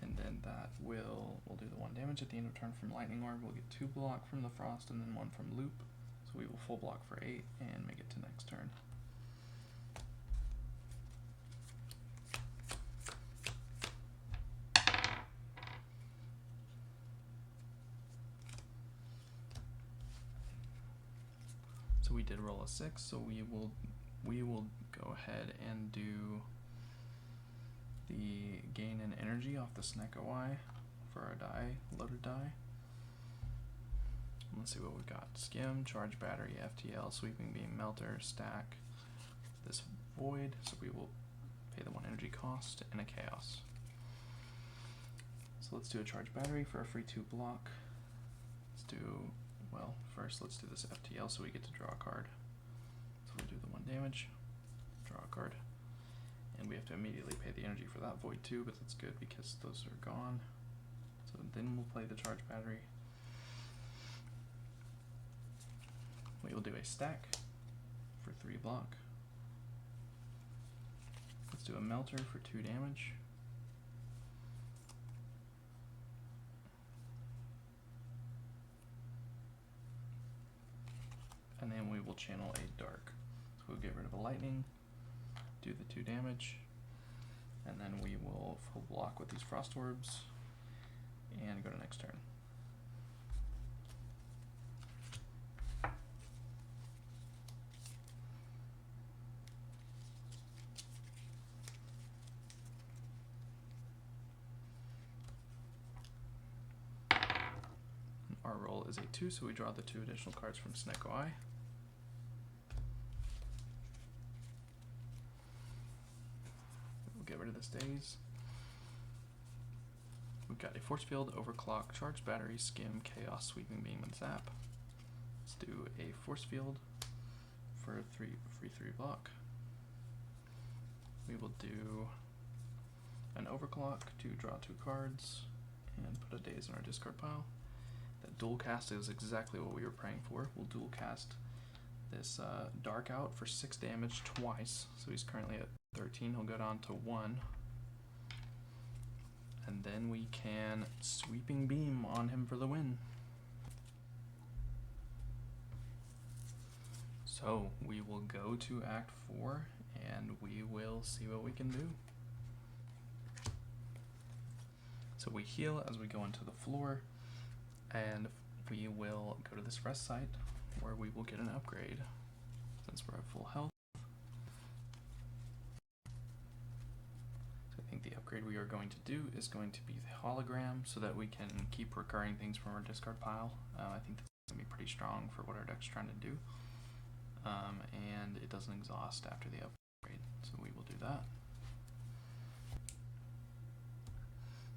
And then that we'll do the 1 damage at the end of turn from Lightning Orb. We'll get 2 block from the Frost and then 1 from Loop. So we will full block for 8 and make it to next turn. So we did roll a 6, so we will go ahead and do the gain in energy off the Snecko for our die, loaded die. Let's see what we've got. Skim, charge battery, FTL, sweeping beam, melter, stack, this void, so we will pay the 1 energy cost, and a chaos. So let's do a charge battery for a free 2 block. Let's do, well, first let's do this FTL so we get to draw a card. So we'll do the 1 damage, draw a card, and we have to immediately pay the energy for that void too, but that's good because those are gone. So then we'll play the charge battery. We will do a stack for 3 block. Let's do a melter for 2 damage. And then we will channel a dark. So we'll get rid of a lightning, do the 2 damage, and then we will full block with these frost orbs and go to next turn. Our roll is a 2, so we draw the 2 additional cards from Snecko. We'll get rid of the stays. We've got a force field, overclock, charge battery, skim, chaos, sweeping beam, and zap. Let's do a force field for a free 3 block. We will do an overclock to draw 2 cards and put a daze in our discard pile. That dual cast is exactly what we were praying for. We'll dual cast this dark out for 6 damage twice. So he's currently at 13. He'll go down to 1. And then we can sweeping beam on him for the win. So we will go to Act 4 and we will see what we can do. So we heal as we go into the floor, and we will go to this rest site where we will get an upgrade since we're at full health. So I think the upgrade we are going to do is going to be the hologram so that we can keep recurring things from our discard pile. I think that's going to be pretty strong for what our deck's trying to do. And it doesn't exhaust after the upgrade, so we will do that.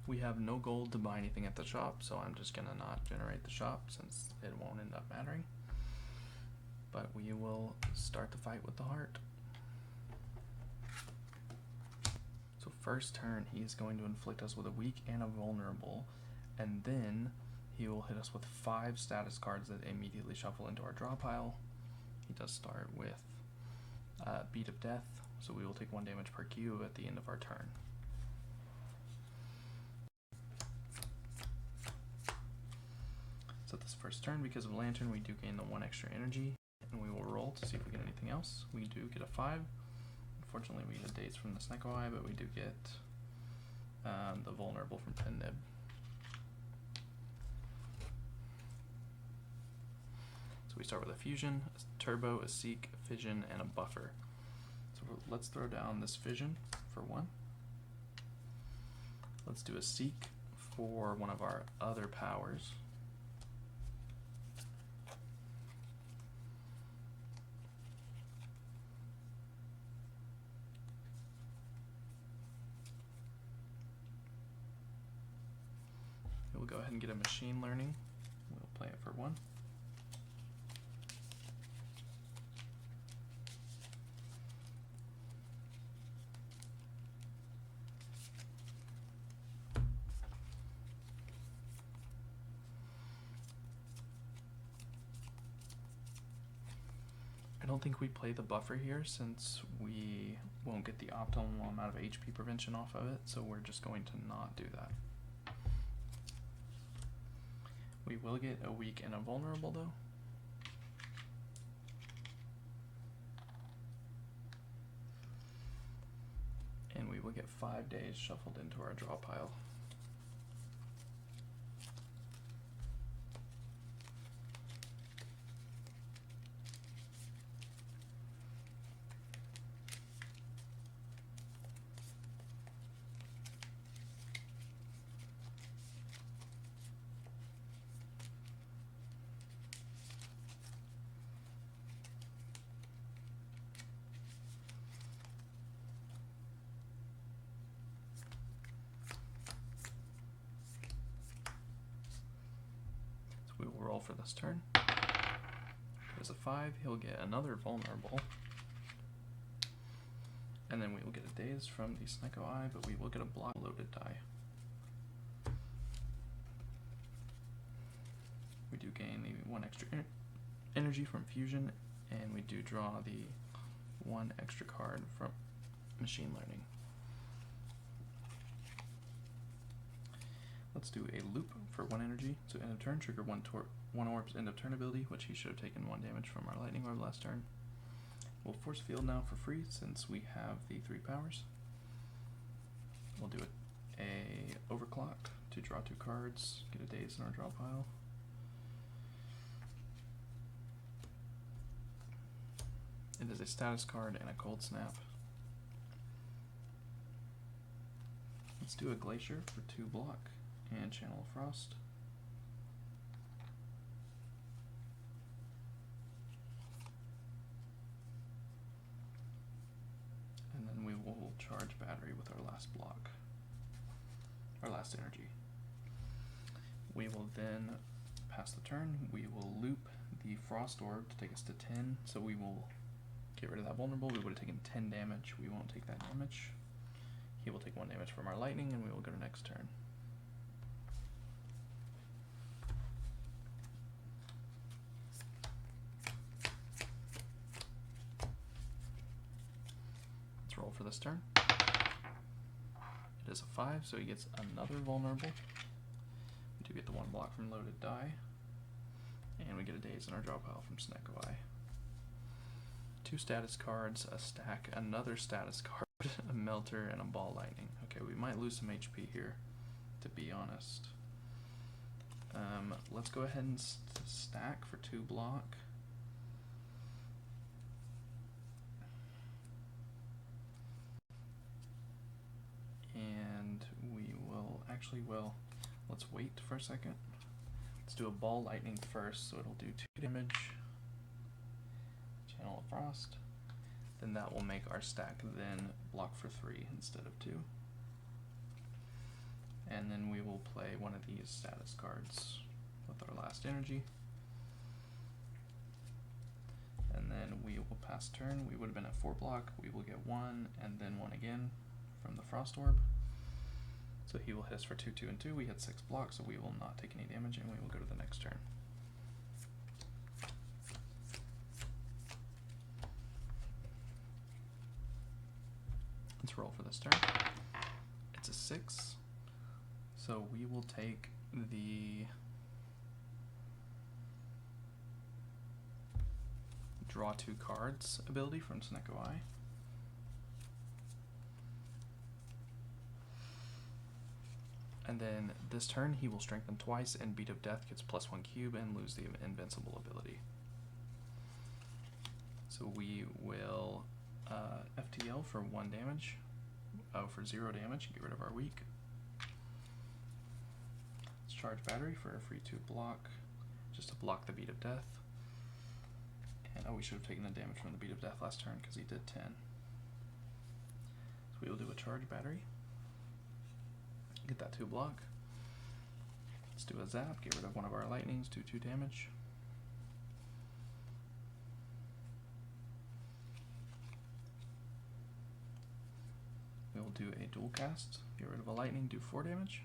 We have no gold to buy anything at the shop, so I'm just gonna not generate the shop since it won't end up mattering. But we will start the fight with the heart. So first turn, he's going to inflict us with a weak and a vulnerable, and then he will hit us with 5 status cards that immediately shuffle into our draw pile. He does start with Beat of Death, so we will take 1 damage per cube at the end of our turn. So this first turn, because of Lantern, we do gain the 1 extra energy, and we will roll to see if we get anything else. We do get a 5. Unfortunately, we get a daze from the Snecko, but we do get the vulnerable from Pen Nib. So we start with a fusion, a turbo, a seek, a fission, and a buffer. So let's throw down this fission for 1. Let's do a seek for one of our other powers. We'll go ahead and get a machine learning. We'll play it for 1. I don't think we play the buffer here since we won't get the optimal amount of HP prevention off of it, so we're just going to not do that. We will get a weak and a vulnerable though. and we will get 5 days shuffled into our draw pile. We will roll for this turn. There's a 5, he'll get another vulnerable. And then we will get a daze from the Snecko Eye, but we will get a block loaded die. We do gain the 1 extra energy from fusion, and we do draw the 1 extra card from machine learning. Let's do a loop for 1 energy. So end of turn, trigger 1 orb's end of turn ability, which he should have taken 1 damage from our lightning orb last turn. We'll force field now for free since we have the 3 powers. We'll do a overclock to draw 2 cards, get a daze in our draw pile. It is a status card and a cold snap. Let's do a glacier for 2 block and channel of frost. And then we will charge battery with our last block, our last energy. We will then pass the turn. We will loop the frost orb to take us to 10. So we will get rid of that vulnerable. We would have taken 10 damage. We won't take that damage. He will take 1 damage from our lightning, and we will go to next turn. Let's roll for this turn. It is a 5, so he gets another vulnerable. We do get the 1 block from loaded die, and we get a daze in our draw pile from Snecko Eye. 2 status cards, a stack, another status card, a melter, and a ball lightning. Okay, we might lose some HP here, to be honest. Let's go ahead and stack for 2 block. And we will actually, let's wait for a second. Let's do a ball lightning first, so it'll do 2 damage. Channel of frost. Then that will make our stack then block for 3 instead of 2. And then we will play one of these status cards with our last energy. And then we will pass turn. We would have been at 4 block. We will get 1 and then 1 again from the frost orb. So he will hit us for 2, 2, and 2. We hit 6 blocks, so we will not take any damage, and we will go to the next turn. Let's roll for this turn. It's a 6, so we will take the draw 2 cards ability from Snecko Eye. And then this turn he will strengthen twice, and Beat of Death gets +1 cube and lose the invincible ability. So we will FTL for 1 damage, for 0 damage, get rid of our weak. Let's charge battery for a free 2 block, just to block the Beat of Death. And we should have taken the damage from the Beat of Death last turn because he did 10. So we will do a charge battery. Get that 2 block. Let's do a zap, get rid of one of our lightnings, do 2 damage. We will do a dual cast, get rid of a lightning, do 4 damage.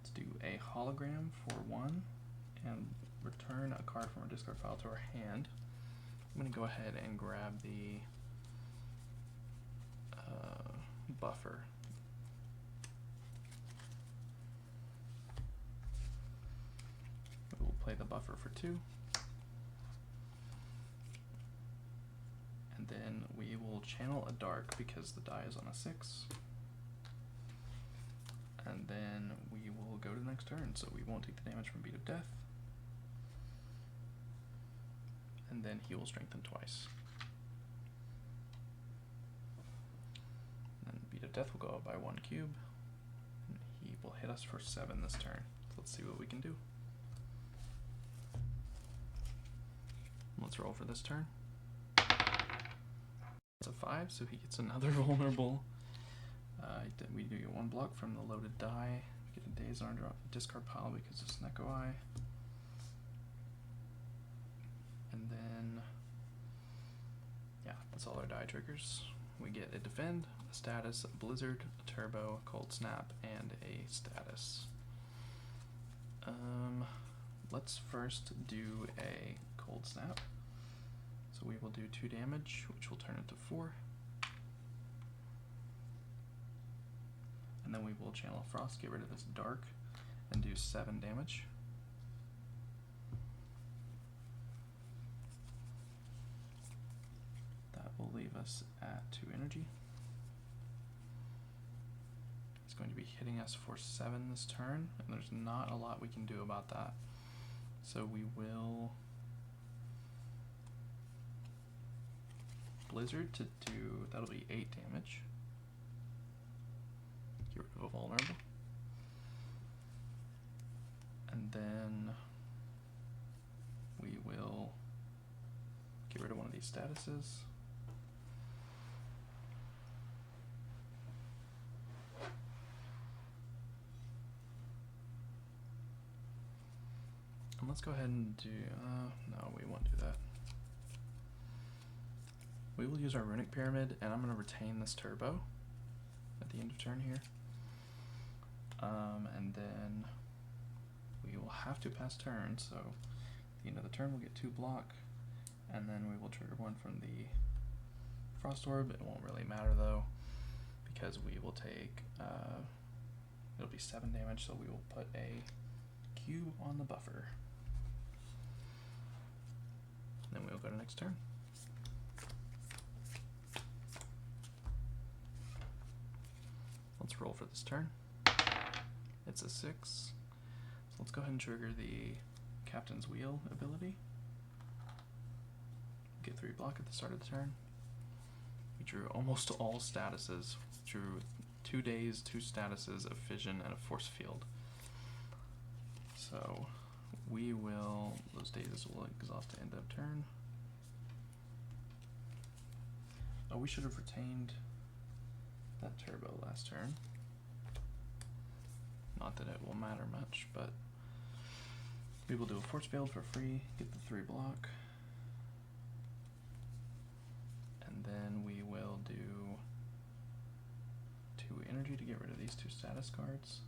Let's do a hologram for 1 and return a card from our discard pile to our hand. I'm going to go ahead and grab the buffer. We will play the buffer for 2. And then we will channel a dark because the die is on a 6. And then we will go to the next turn, so we won't take the damage from Beat of Death. And then he will strengthen twice. And then Beat of Death will go up by 1 cube. And he will hit us for 7 this turn. So let's see what we can do. Let's roll for this turn. It's a 5, so he gets another vulnerable. We do get 1 block from the loaded die. We get a Dazed on drop discard pile because of Snecko Eye. And then, yeah, that's all our die triggers. We get a Defend, a Status, a Blizzard, a Turbo, a Cold Snap, and a Status. Let's first do a Cold Snap. So we will do 2 damage, which will turn into 4. And then we will Channel Frost, get rid of this Dark, and do 7 damage. That will leave us at 2 energy. It's going to be hitting us for 7 this turn, and there's not a lot we can do about that. So we will Blizzard to do, that'll be 8 damage. Get rid of a vulnerable. And then we will get rid of one of these statuses. And let's go ahead and do, no, we won't do that. We will use our Runic Pyramid, and I'm going to retain this Turbo at the end of turn here. And then we will have to pass turn, so at the end of the turn we'll get 2 block, and then we will trigger 1 from the Frost Orb. It won't really matter though, because we will take, it'll be 7 damage, so we will put a cube on the buffer. Then we'll go to next turn. Let's roll for this turn. It's a 6. So let's go ahead and trigger the Captain's Wheel ability. Get 3 block at the start of the turn. We drew almost all statuses. Drew 2 days, 2 statuses, a fission, and a force field. So we will, those days will exhaust to end of turn. Oh, we should have retained that Turbo last turn. Not that it will matter much, but we will do a force field for free, get the 3 block. And then we will do 2 energy to get rid of these 2 status cards.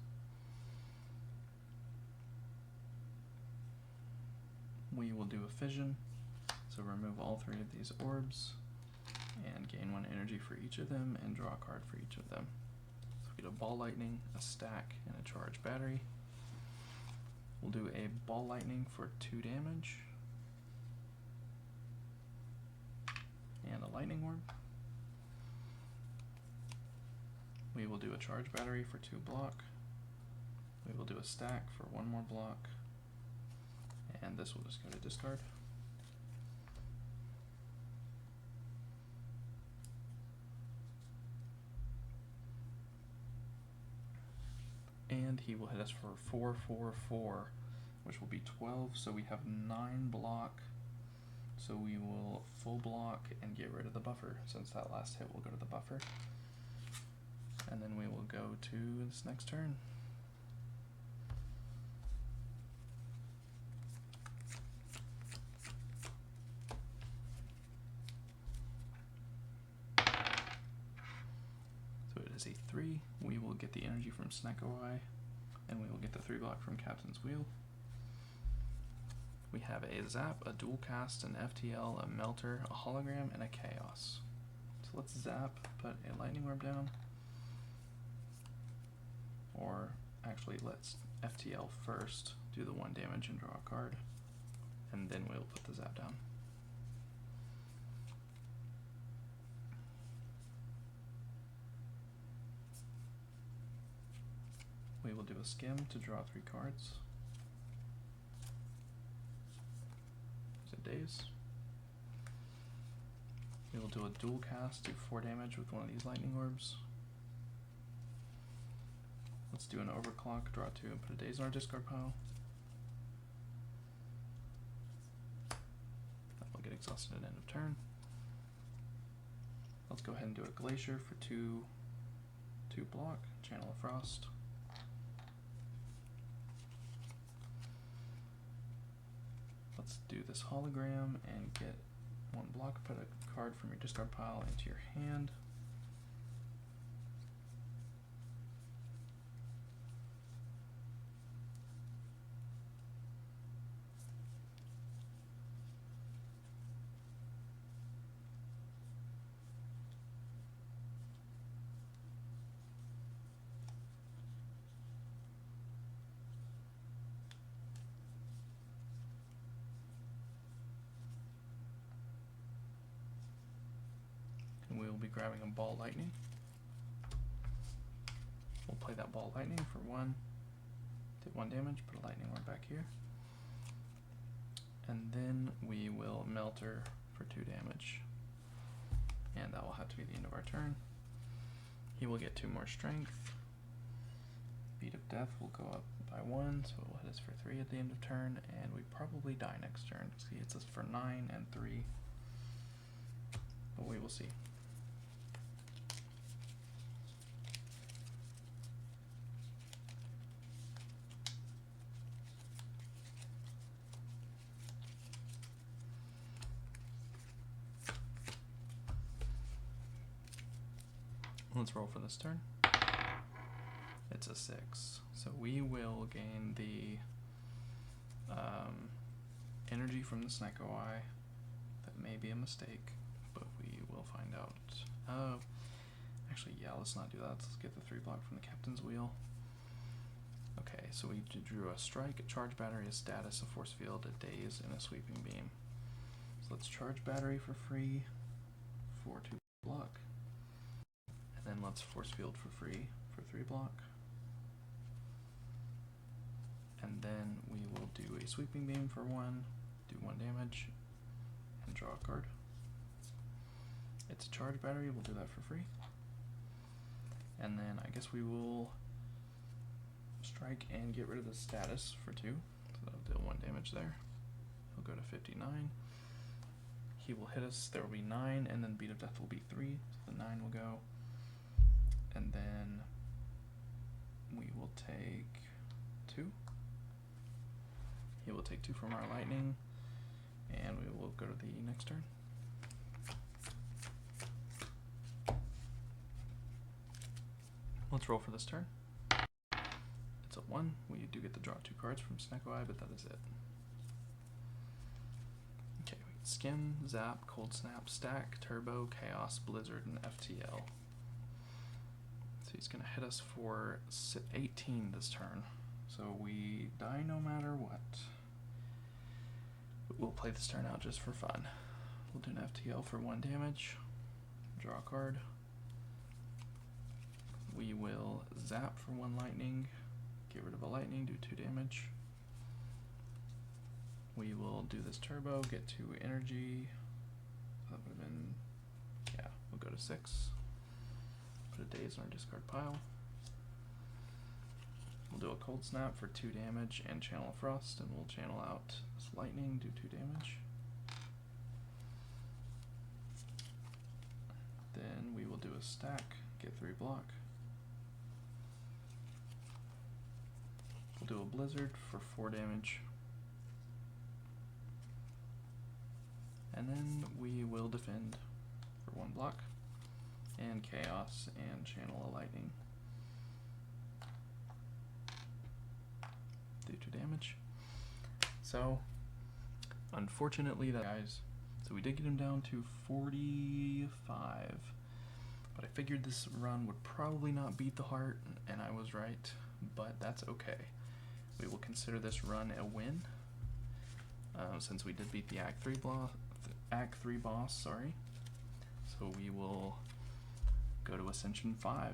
We will do a fission, so remove all 3 of these orbs and gain 1 energy for each of them and draw a card for each of them. So we get a Ball Lightning, a Stack, and a Charge Battery. We'll do a Ball Lightning for 2 damage and a Lightning Orb. We will do a Charge Battery for 2 block. We will do a Stack for 1 more block, and this will just go to discard. And he will hit us for 4, 4, 4, which will be 12, so we have 9 block. So we will full block and get rid of the buffer, since that last hit will go to the buffer. And then we will go to this next turn. So it is a 3. We will get the energy from Snecko Eye, and we will get the 3 block from Captain's Wheel. We have a Zap, a Dual Cast, an FTL, a Melter, a Hologram, and a Chaos. So let's Zap, put a Lightning Orb down. Or actually, let's FTL first, do the 1 damage and draw a card, and then we'll put the Zap down. will do a skim to draw 3 cards. Is it days? We will do a dual cast, do 4 damage with one of these lightning orbs. Let's do an overclock, draw 2, and put a daze in our discard pile. That will get exhausted at end of turn. Let's go ahead and do a glacier for 2 block, channel of frost. Let's do this hologram and get 1 block, put a card from your discard pile into your hand. And we will be grabbing a ball lightning. We'll play that ball lightning for 1. Did 1 damage, put a lightning orb back here. And then we will melter for 2 damage. And that will have to be the end of our turn. He will get 2 more strength. Beat of Death will go up by 1, so it will hit us for 3 at the end of turn, and we probably die next turn. See, it's us for 9 and 3. But we will see. Let's roll for this turn. It's a 6. So we will gain the energy from the Snecko Eye. That may be a mistake, but we will find out. Actually, yeah, let's not do that. Let's get the 3 block from the Captain's Wheel. Okay, so we drew a strike, a charge battery, a status, a force field, a daze, and a sweeping beam. So let's charge battery for free for 2 block. And then let's force field for free for 3 block. And then we will do a sweeping beam for 1, do 1 damage, and draw a card. It's a charge battery, we'll do that for free. And then I guess we will strike and get rid of the status for 2. So that'll deal 1 damage there. He'll go to 59. He will hit us, there will be 9, and then Beat of Death will be 3, so the 9 will go. And then we will take 2. He will take 2 from our lightning, and we will go to the next turn. Let's roll for this turn. It's a 1. We do get to draw 2 cards from Snecko Eye, but that is it. Okay, we get Skim, Zap, Cold Snap, Stack, Turbo, Chaos, Blizzard, and FTL. So he's going to hit us for 18 this turn. So we die no matter what. But we'll play this turn out just for fun. We'll do an FTL for 1 damage. Draw a card. We will zap for 1 lightning. Get rid of a lightning, do 2 damage. We will do this turbo, get 2 energy. That would have been, yeah, we'll go to 6. Put a daze in our discard pile. We'll do a cold snap for 2 damage and channel a frost, and we'll channel out this lightning, do 2 damage. Then we will do a stack, get 3 block. We'll do a blizzard for 4 damage. And then we will defend for 1 block, and chaos, and channel a lightning. Do 2 damage. So, unfortunately, that guys. So we did get him down to 45, but I figured this run would probably not beat the heart, and I was right. But that's okay. We will consider this run a win, since we did beat the Act 3 boss. Sorry. So we will go to Ascension 5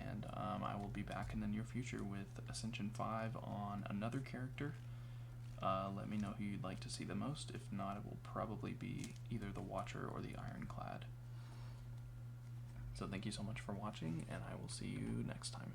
and I will be back in the near future with Ascension 5 on another character. Let me know who you'd like to see the most. If not, it will probably be either the Watcher or the Ironclad. So thank you so much for watching, and I will see you next time.